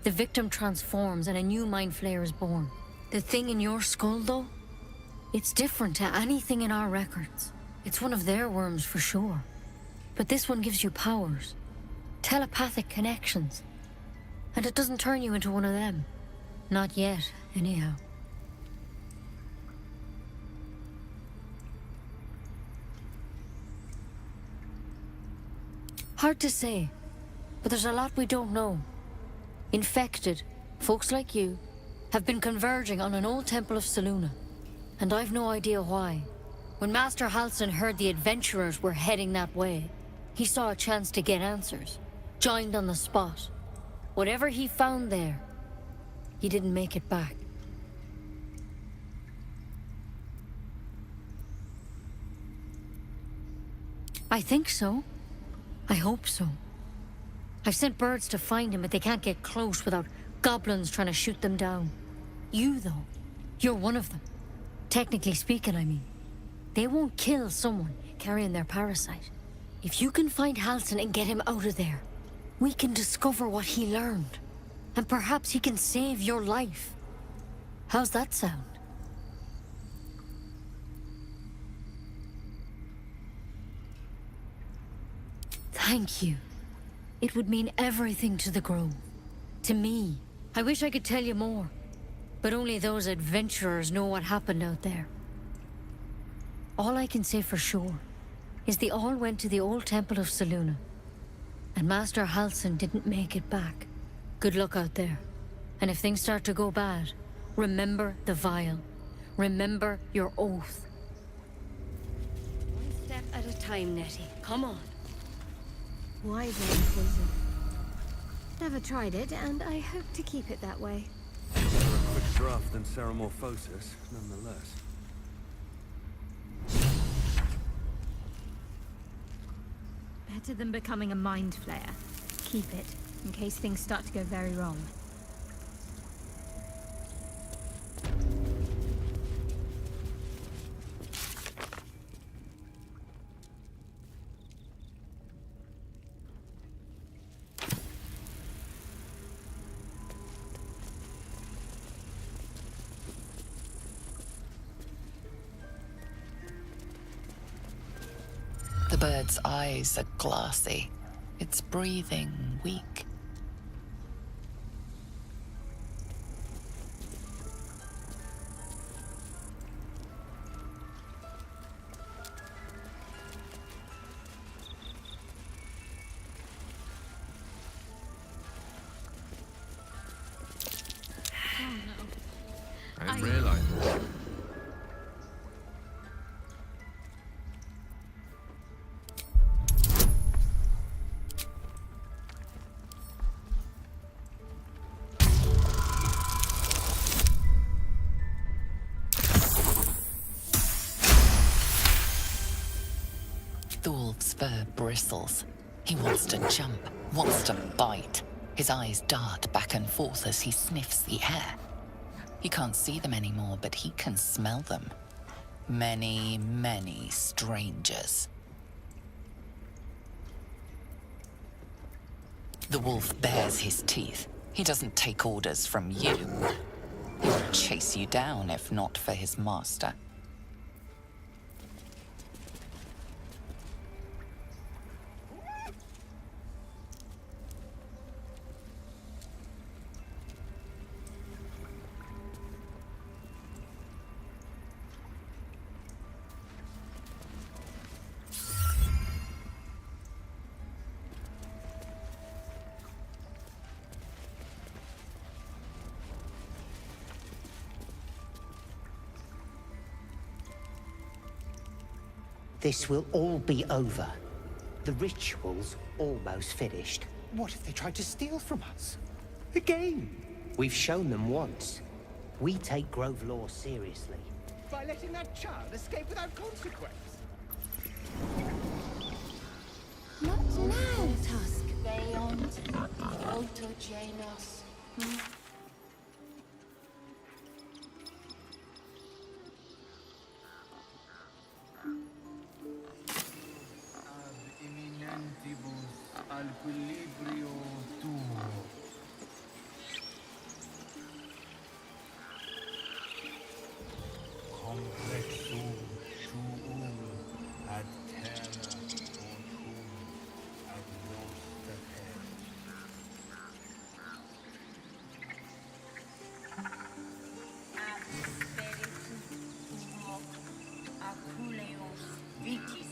the victim transforms and a new Mind Flayer is born. The thing in your skull, though, it's different to anything in our records. It's one of their worms for sure. But this one gives you powers, telepathic connections. And it doesn't turn you into one of them. Not yet, anyhow. Hard to say, but there's a lot we don't know. Infected, folks like you, have been converging on an old temple of Selûne, and I've no idea why. When Master Halsin heard the adventurers were heading that way, he saw a chance to get answers, joined on the spot. Whatever he found there, he didn't make it back. I think so. I hope so. I've sent birds to find him, but they can't get close without goblins trying to shoot them down. You, though, you're one of them. Technically speaking, I mean. They won't kill someone carrying their parasite. If you can find Halsin and get him out of there, we can discover what he learned. And perhaps he can save your life. How's that sound? Thank you. It would mean everything to the Grove. To me. I wish I could tell you more. But only those adventurers know what happened out there. All I can say for sure is they all went to the old temple of Selûne. And Master Halsin didn't make it back. Good luck out there. And if things start to go bad, remember the vial. Remember your oath. One step at a time, Nettie. Come on. Why then poison? Never tried it, and I hope to keep it that way. Better a quick draft than Ceramorphosis, nonetheless. Better than becoming a mind flayer. Keep it, in case things start to go very wrong. The bird's eyes are glassy. Its breathing weak. I didn't realize. The wolf's fur bristles. He wants to jump, wants to bite. His eyes dart back and forth as he sniffs the air. He can't see them anymore, but he can smell them. Many, many strangers. The wolf bares his teeth. He doesn't take orders from you. He would chase you down if not for his master. This will all be over. The ritual's almost finished. What if they tried to steal from us? Again? We've shown them once. We take Grove law seriously. By letting that child escape without consequence? Not now, Tusk. Beyond Autogenos. Al equilibrio tuo. Complexum tuum ad terra portum ad nostra Ab spiritu tuo aculeus vitisque.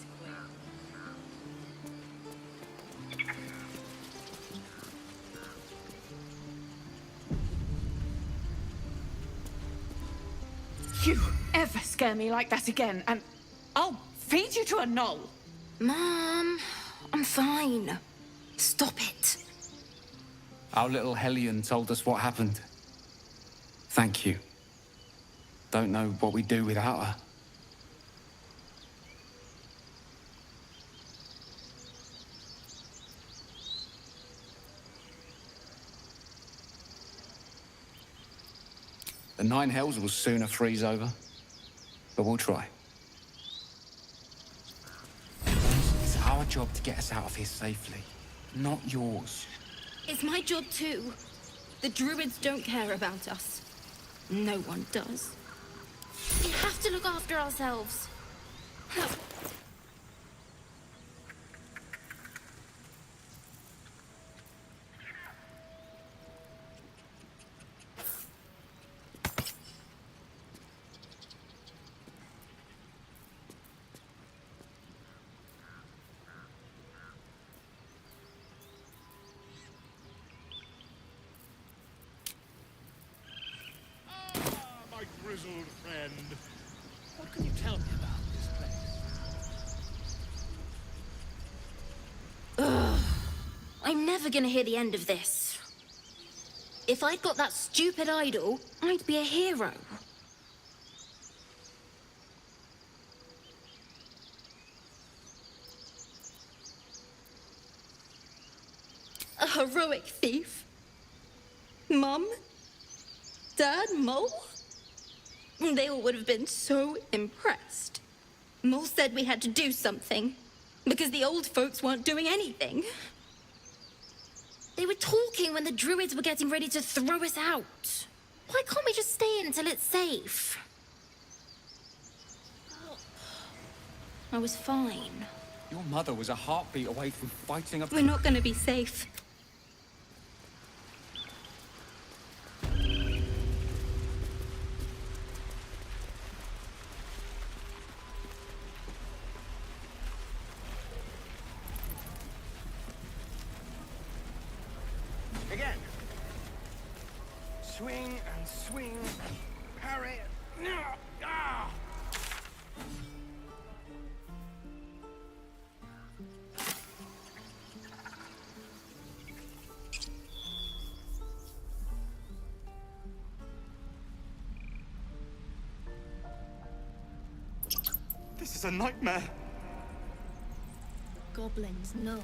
You ever scare me like that again, and I'll feed you to a knoll. Mom, I'm fine. Stop it. Our little Hellion told us what happened. Thank you. Don't know what we'd do without her. The Nine Hells will sooner freeze over. But we'll try. It's our job to get us out of here safely, not yours. It's my job too. The druids don't care about us. No one does. We have to look after ourselves. My grizzled friend. What can you tell me about this place? Ugh. I'm never gonna hear the end of this. If I'd got that stupid idol, I'd be a hero. A heroic thief? Mum? Dad? Mole? They all would have been so impressed. Mole said we had to do something, because the old folks weren't doing anything. They were talking when the druids were getting ready to throw us out. Why can't we just stay in until it's safe? I was fine. Your mother was a heartbeat away from fighting a... We're not gonna be safe. Again. Swing and swing. Parry. Ah! This is a nightmare. Goblins, gnomes.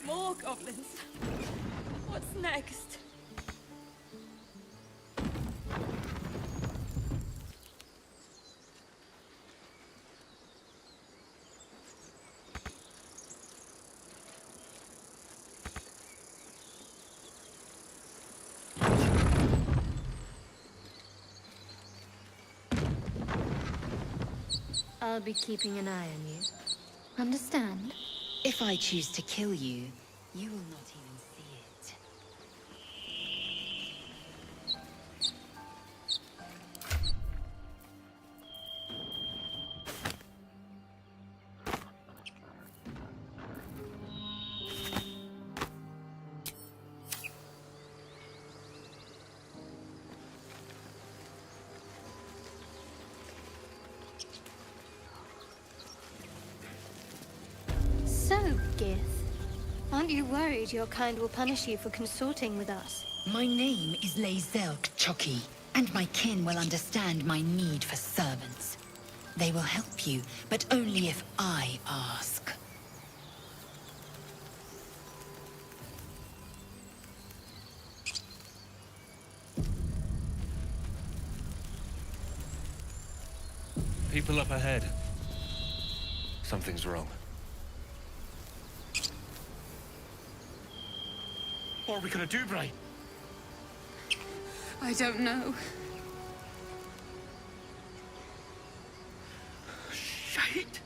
More goblins. What's next? I'll be keeping an eye on you. Understand? If I choose to kill you, you will not even see it. So, Gith, aren't you worried your kind will punish you for consorting with us? My name is Lae'zelk Choki, and my kin will understand my need for servants. They will help you, but only if I ask. People up ahead. Something's wrong. What are we gonna do, Bray? I don't know. Shite!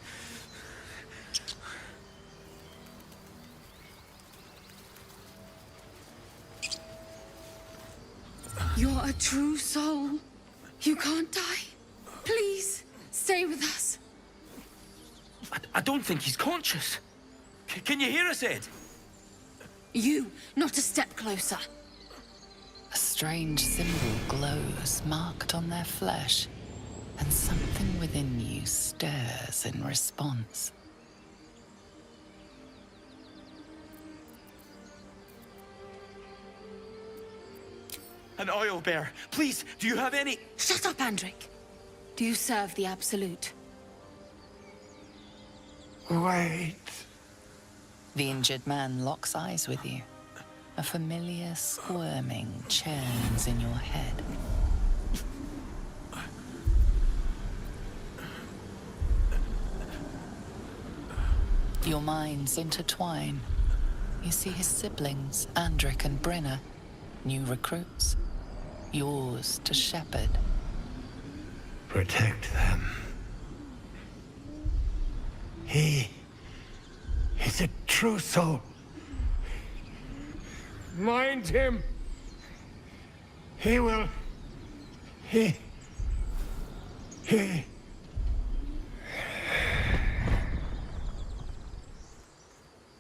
You're a true soul. You can't die. Please, stay with us. I don't think he's conscious. Can you hear us, Ed? You, not a step closer. A strange symbol glows, marked on their flesh, and something within you stirs in response. An oil bear. Please, do you have any... Shut up, Andric. Do you serve the Absolute? Wait. The injured man locks eyes with you. A familiar squirming churns in your head. Your minds intertwine. You see his siblings, Andric and Brenna, new recruits, yours to shepherd. Protect them. He's a true soul. Mind him. He will... He...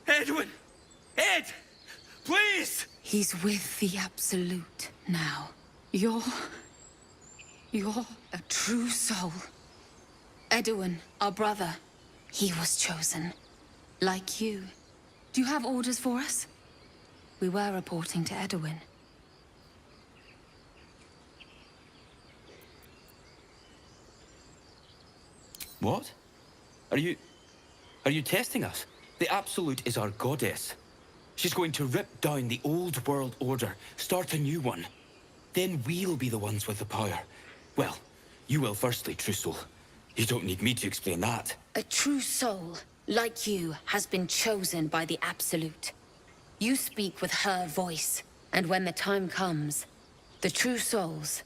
Edwin! Ed! Please! He's with the Absolute now. You're a true soul. Edwin, our brother, he was chosen. Like you. Do you have orders for us? We were reporting to Edwin. What? Are you testing us? The Absolute is our goddess. She's going to rip down the old world order, start a new one. Then we'll be the ones with the power. Well, you will firstly, true soul. You don't need me to explain that. A true soul, like you, has been chosen by the Absolute. You speak with her voice, and when the time comes, the true souls,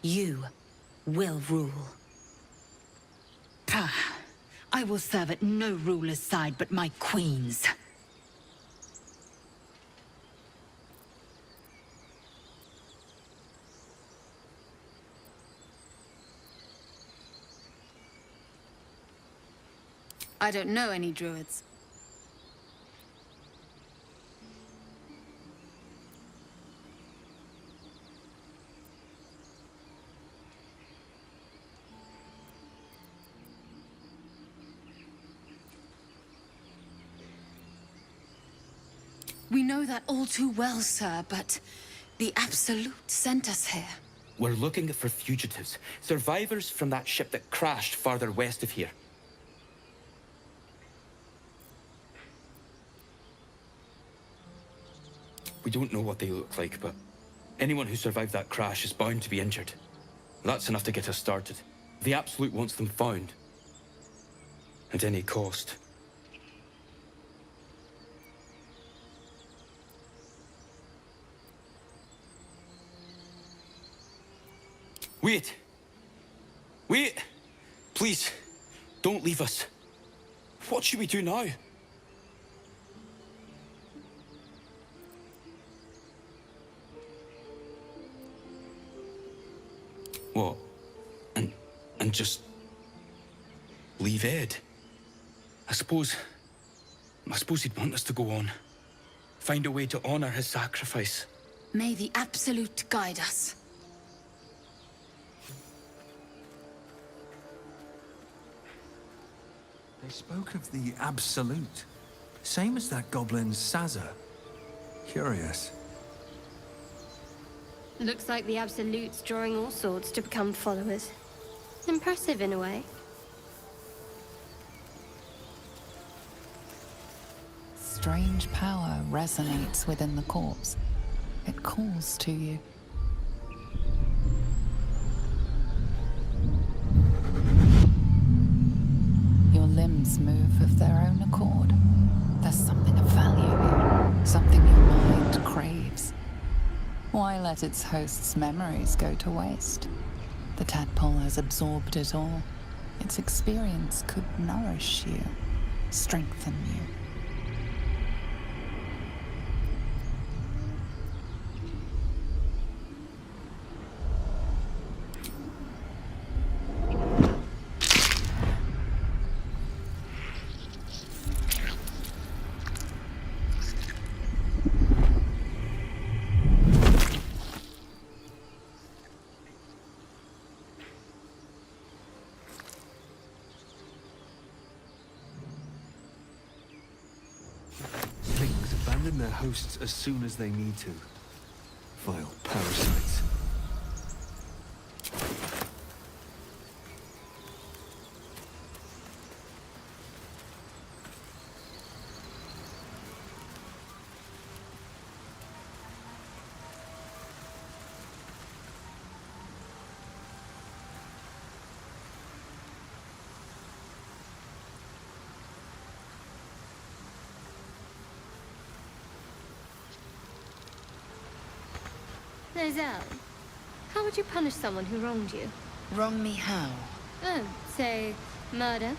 you will rule. Pah. I will serve at no ruler's side but my queen's. I don't know any druids. We know that all too well, sir, but the Absolute sent us here. We're looking for fugitives, survivors from that ship that crashed farther west of here. We don't know what they look like, but anyone who survived that crash is bound to be injured. That's enough to get us started. The Absolute wants them found. At any cost. Wait! Wait! Please, don't leave us. What should we do now? What? And just... leave Ed? I suppose he'd want us to go on. Find a way to honor his sacrifice. May the Absolute guide us. They spoke of the Absolute. Same as that goblin Sazza. Curious. Looks like the Absolute's drawing all sorts to become followers. Impressive in a way. Strange power resonates within the corpse. It calls to you. Your limbs move of their own accord. There's something of value here, something your mind craves. Why let its host's memories go to waste? The tadpole has absorbed it all. Its experience could nourish you, strengthen you. Things abandon their hosts as soon as they need to. Vile parasites. Nozelle, how would you punish someone who wronged you? Wrong me how? Oh, say, murder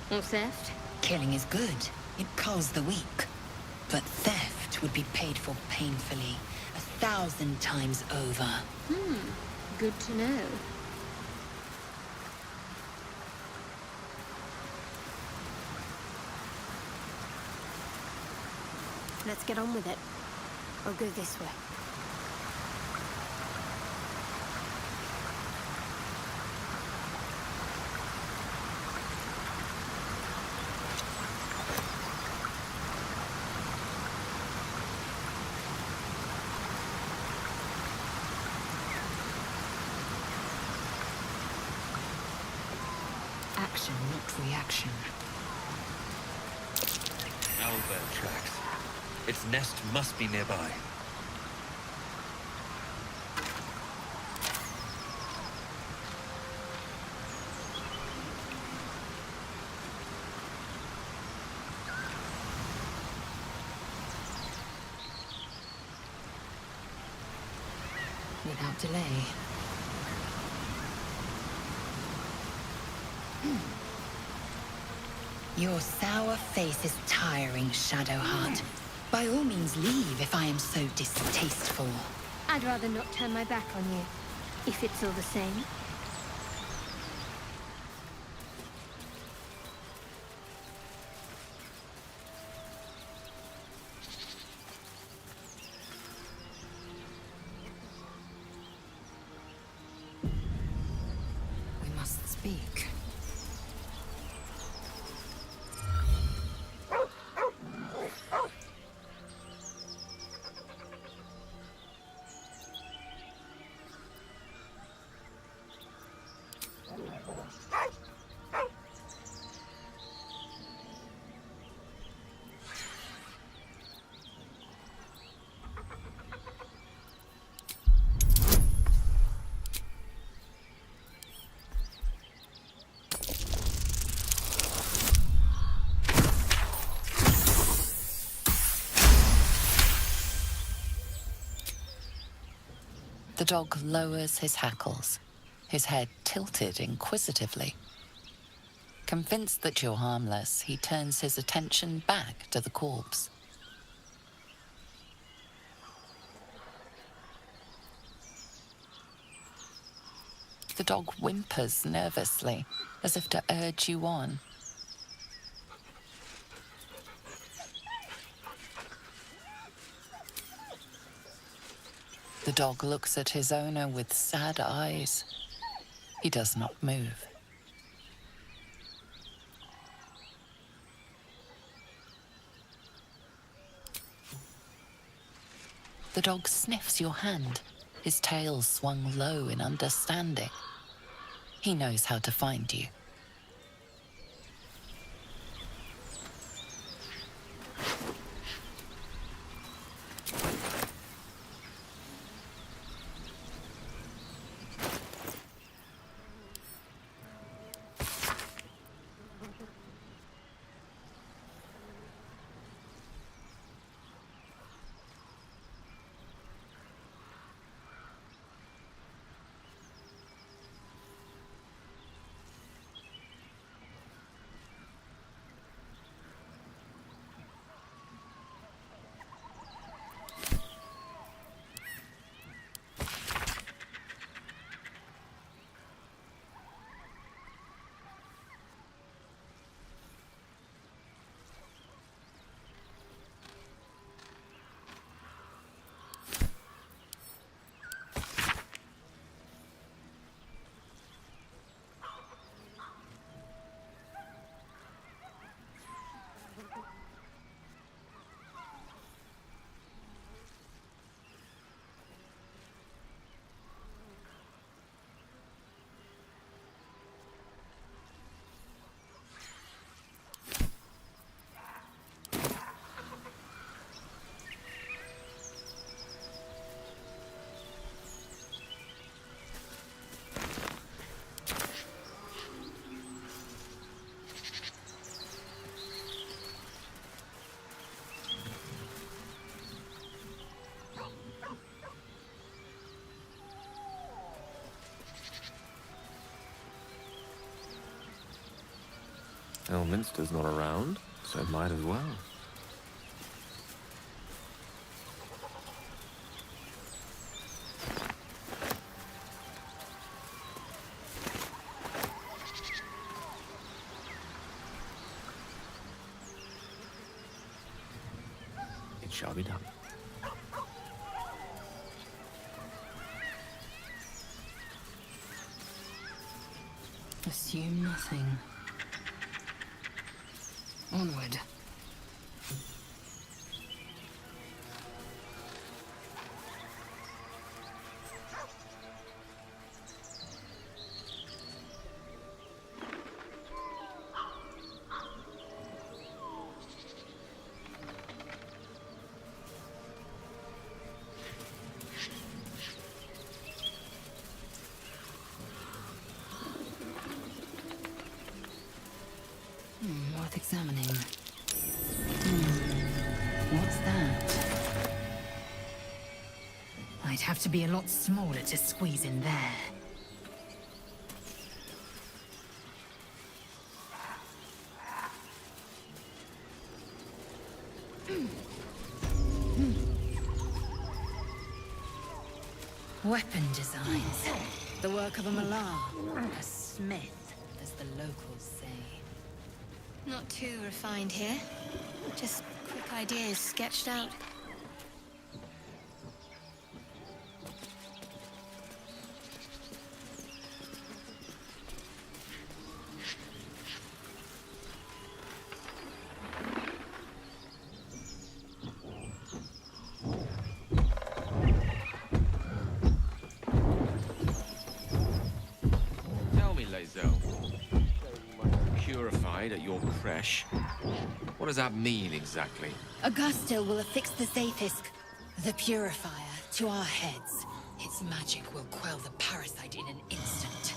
or theft? Killing is good. It culls the weak. But theft would be paid for painfully, 1,000 times over. Good to know. Let's get on with it. I'll go this way. Action, not reaction. Owlbear tracks. Its nest must be nearby. Without delay. Your sour face is tiring, Shadowheart. By all means leave if I am so distasteful. I'd rather not turn my back on you, if it's all the same. We must speak. The dog lowers his hackles, his head tilted inquisitively. Convinced that you're harmless, he turns his attention back to the corpse. The dog whimpers nervously, as if to urge you on. The dog looks at his owner with sad eyes. He does not move. The dog sniffs your hand, his tail swung low in understanding. He knows how to find you. Elminster's not around, so it might as well. It shall be done. Assume nothing. Onward. Worth examining. What's that? I'd have to be a lot smaller to squeeze in there. Weapon designs. The work of a Malar. A smith, as the locals say. Not too refined here. Just quick ideas sketched out. Tell me, Lae'zel. Purified at your creche. What does that mean exactly? Augustil will affix the Zaithisk, the Purifier, to our heads. Its magic will quell the parasite in an instant.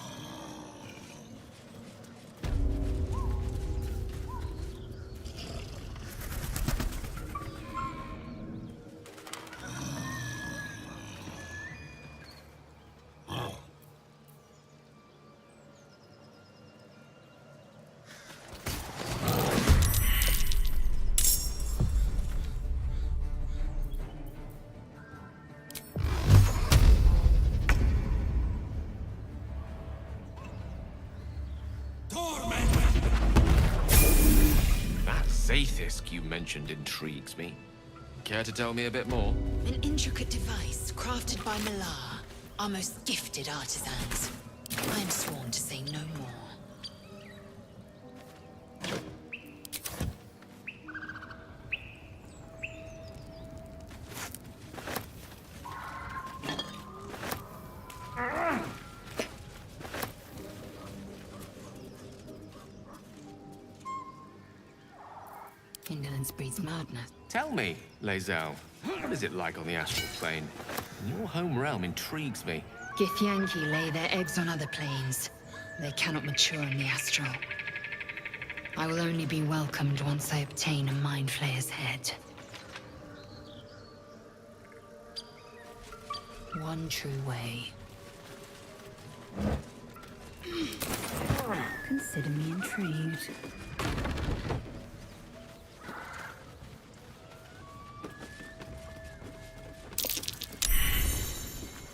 That Zaithisk you mentioned intrigues me. Care to tell me a bit more? An intricate device crafted by Malar, our most gifted artisans. I am sworn to say no more. Indolence breeds madness. Tell me, Lae'zel, what is it like on the astral plane? Your home realm intrigues me. Githyanki lay their eggs on other planes. They cannot mature in the astral. I will only be welcomed once I obtain a Mind Flayer's head. One true way. Consider me intrigued.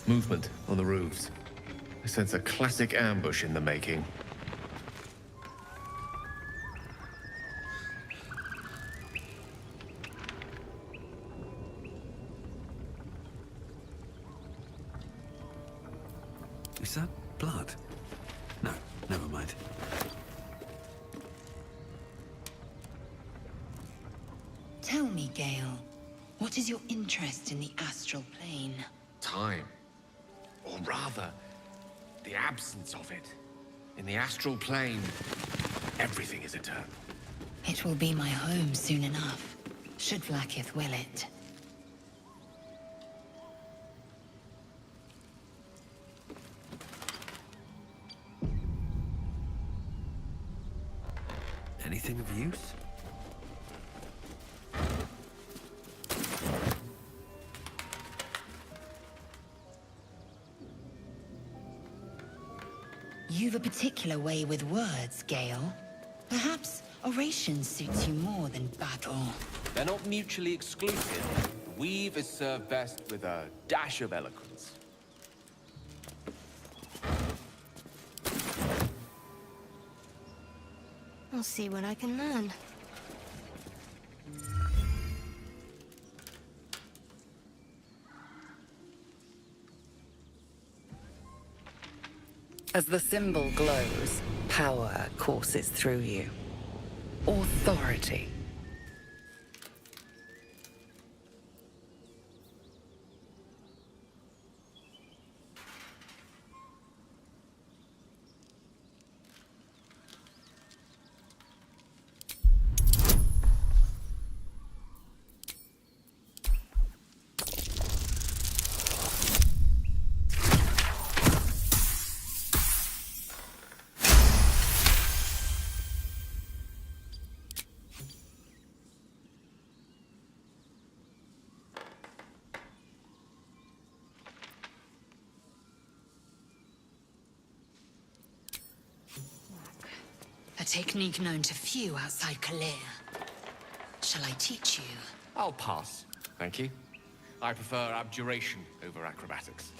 Movement on the roofs. I sense a classic ambush in the making. Is that blood? No, never mind. Tell me, Gale, what is your interest in the astral plane? Time. Or rather, the absence of it. In the astral plane, everything is eternal. It will be my home soon enough, should Vlaakith will it. Anything of use? You've a particular way with words, Gale. Perhaps Oration suits you more than battle. They're not mutually exclusive. Weave is served best with a dash of eloquence. I'll see what I can learn. As the symbol glows, power courses through you. Authority. A technique known to few outside Kalir. Shall I teach you? I'll pass, thank you. I prefer abjuration over acrobatics.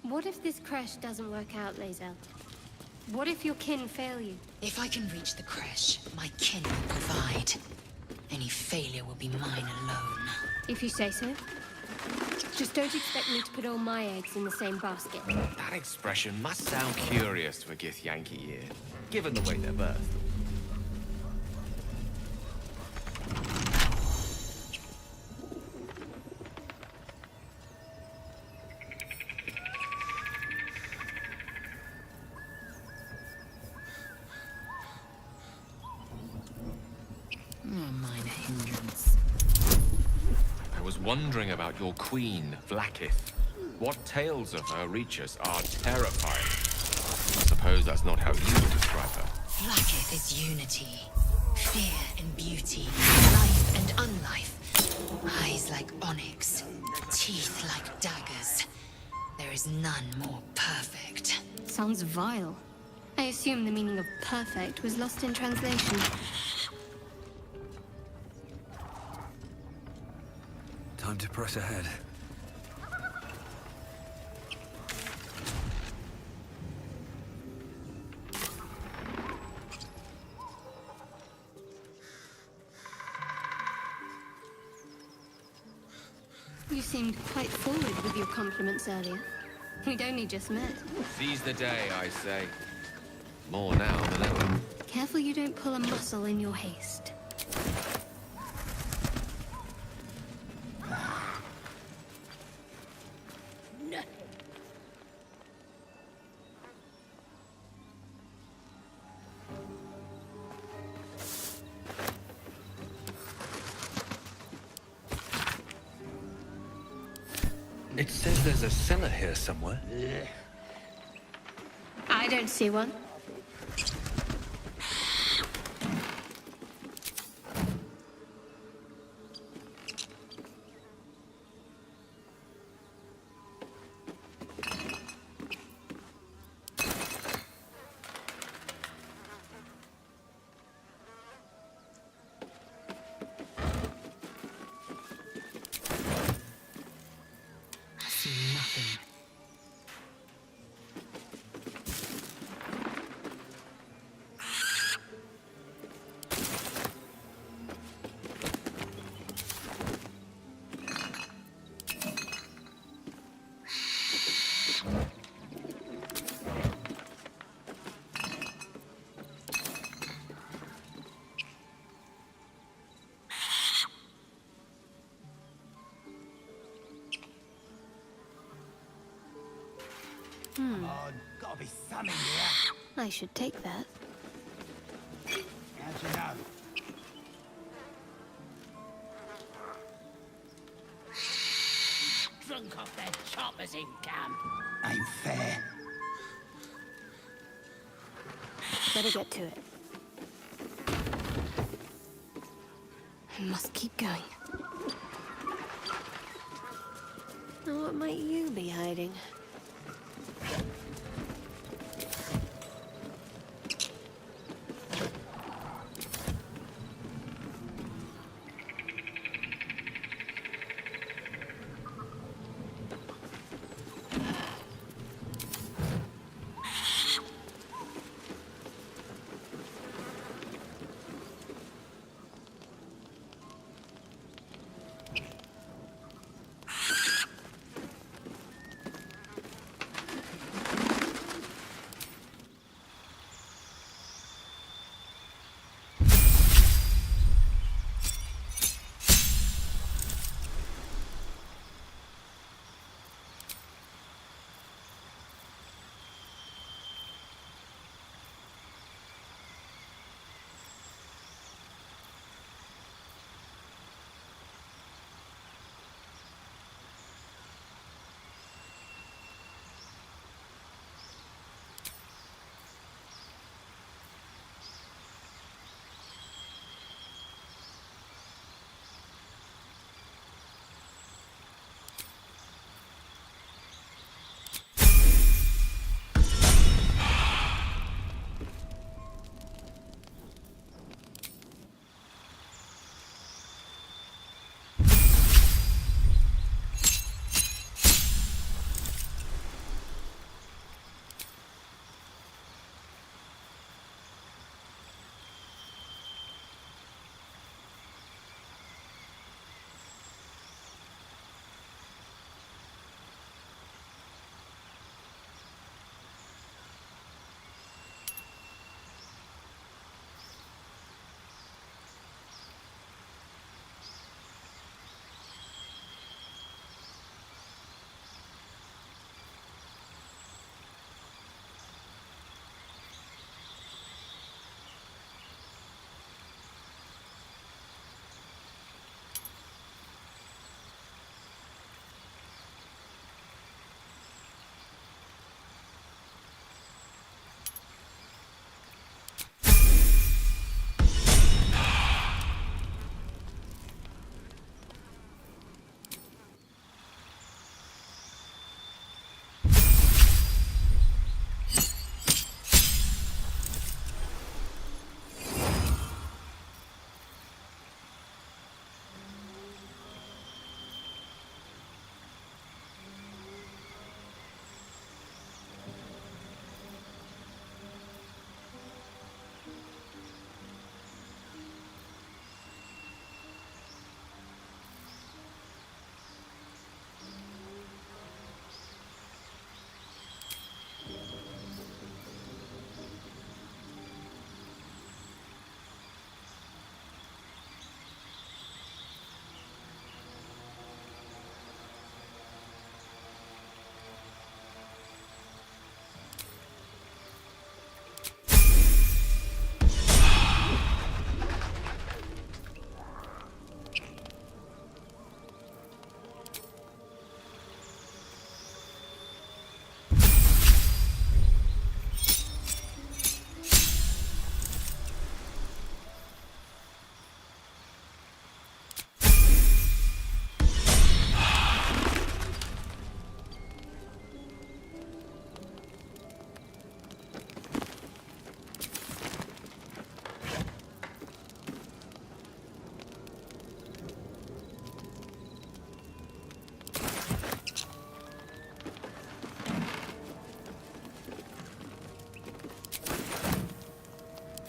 What if this creche doesn't work out, Lae'zel? What if your kin fail you? If I can reach the creche, my kin will provide. Any failure will be mine alone. If you say so. Just don't expect me to put all my eggs in the same basket. That expression must sound curious to a Githyanki ear, given the way they're birthed. Minor hindrance. I was wondering about your queen, Vlaakith. What tales of her reach us are terrifying. I suppose that's not how you would describe her. Vlaakith is unity. Fear and beauty. Life and unlife. Eyes like onyx. Teeth like daggers. There is none more perfect. Sounds vile. I assume the meaning of perfect was lost in translation. Time to press ahead. You seemed quite forward with your compliments earlier. We'd only just met. Seize the day, I say. More now than ever. Careful you don't pull a muscle in your haste. It says there's a cellar here somewhere. I don't see one. Oh, gotta be some in here. I should take that. How'd you know? drunk off their choppers in camp. Ain't fair. Better get to it. I must keep going. Now, what might you be hiding?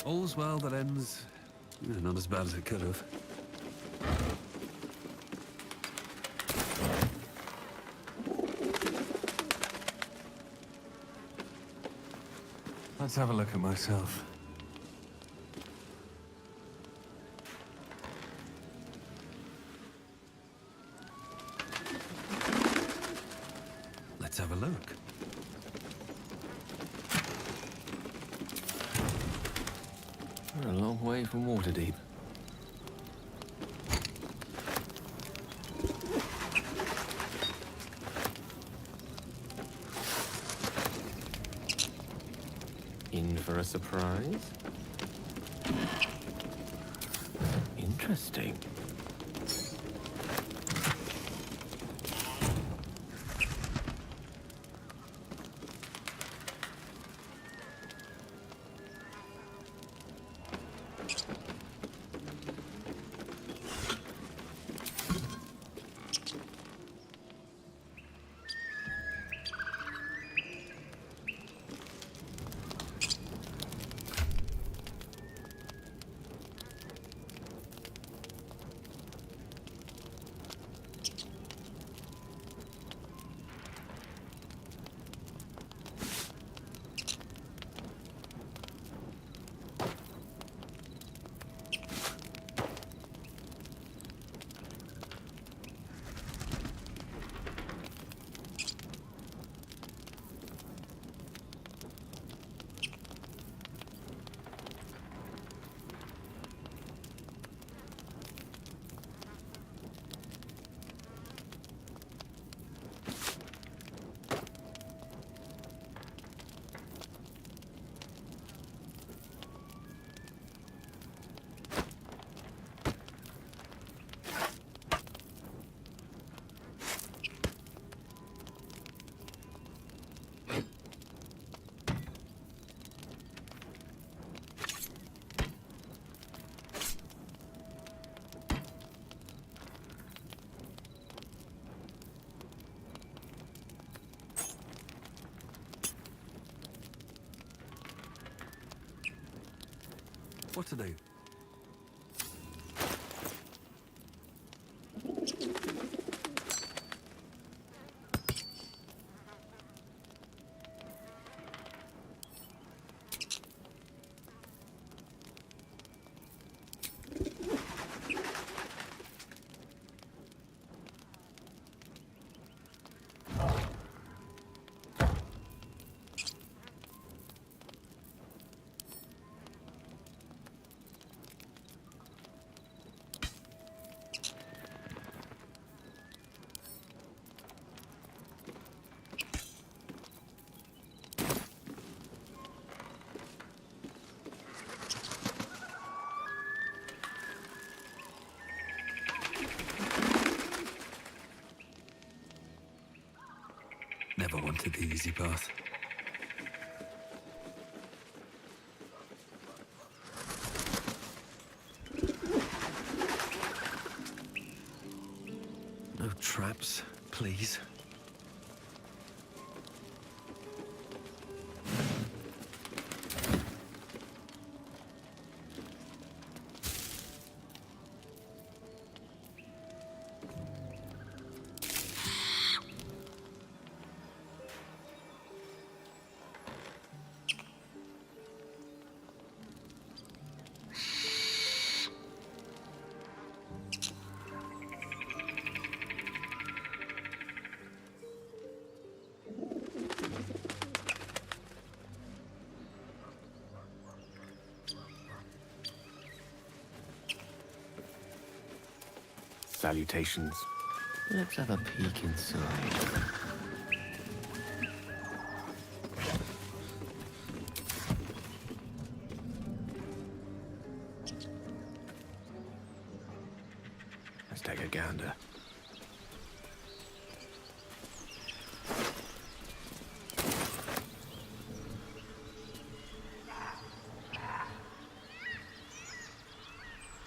All's well that ends... not as bad as it could have. Let's have a look at myself. Let's have a look. We're a long way from Waterdeep. surprise. Interesting. What to do? Never wanted the easy path. No traps, please. Salutations. Let's have a peek inside. Let's take a gander.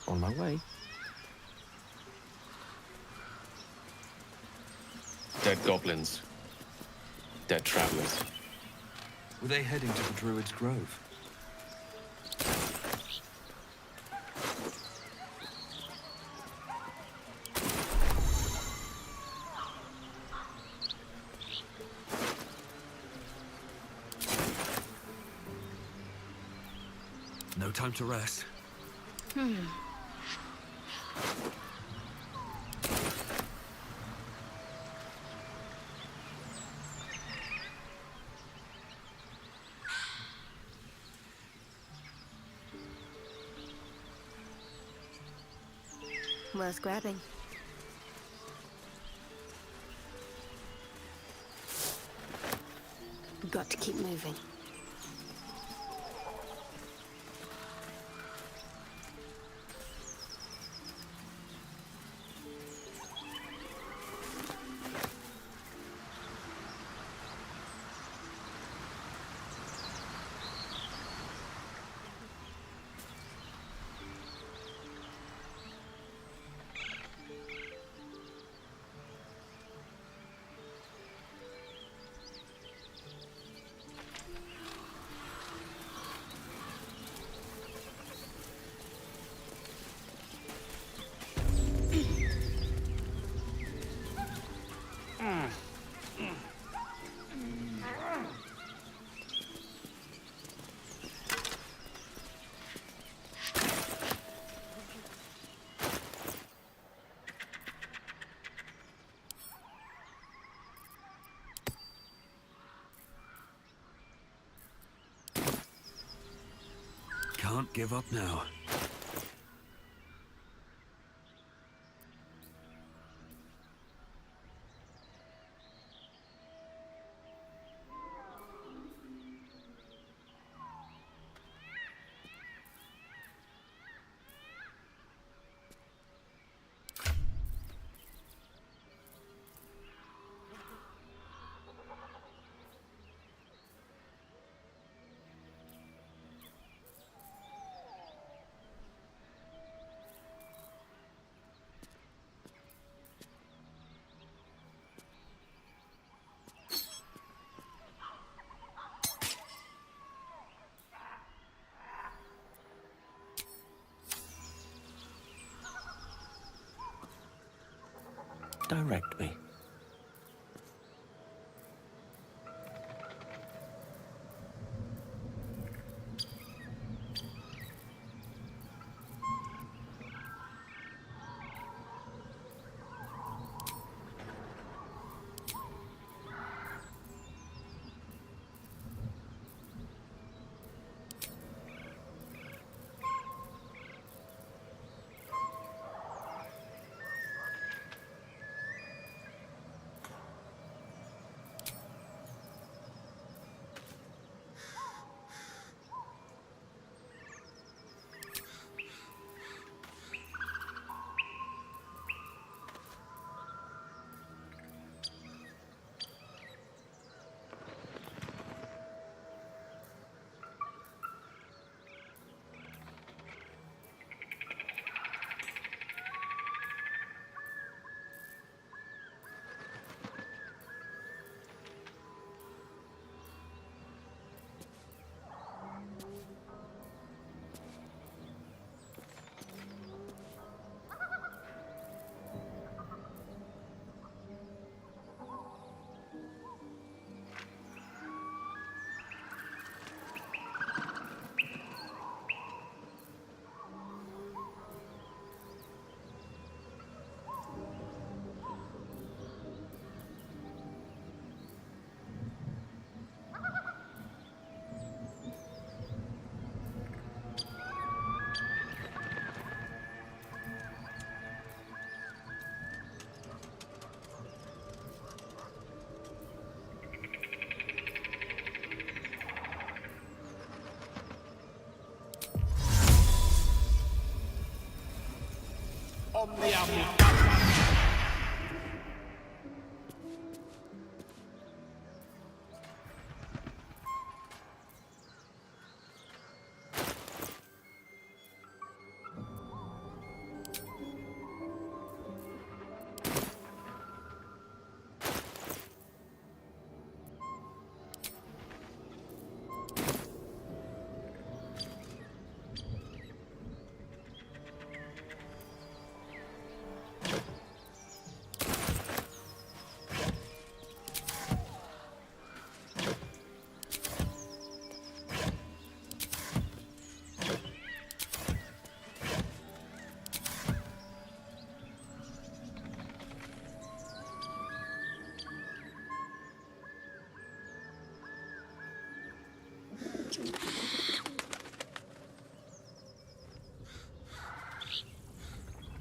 On my way. Dead goblins. Dead travelers. Were they heading to the Druid's Grove? No time to rest. Worth grabbing. We've got to keep moving. Can't give up now. Direct me.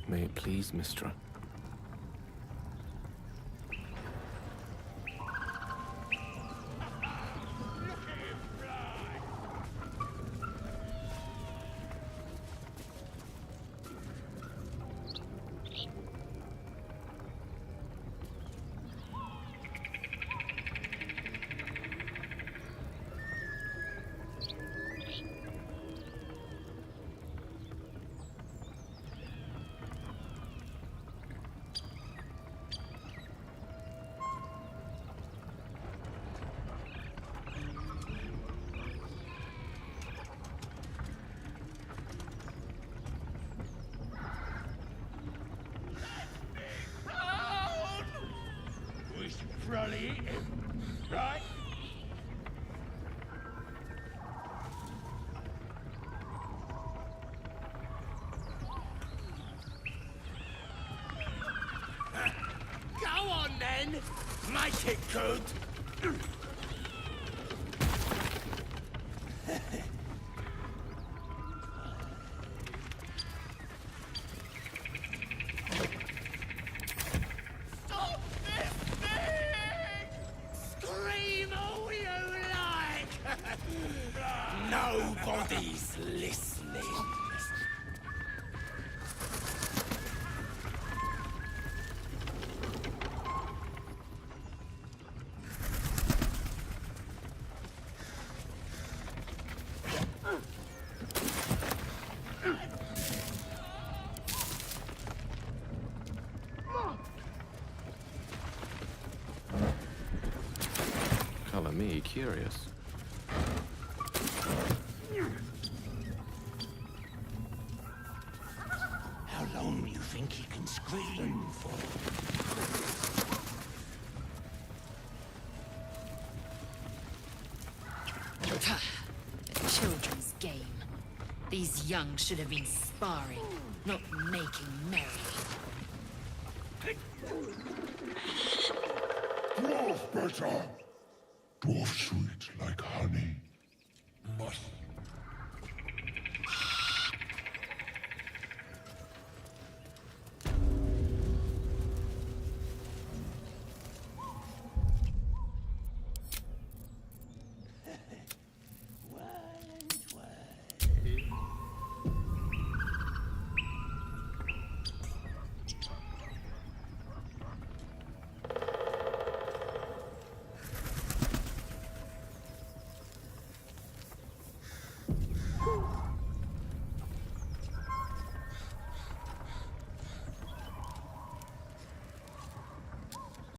May it please, Mistra. Probably eat him, right? Go on then! Make it good! He's listening. Color me curious. How long you think he can scream for? A children's game. These young should have been sparring, not making merry. Dwarf better. Dwarf sweet like honey.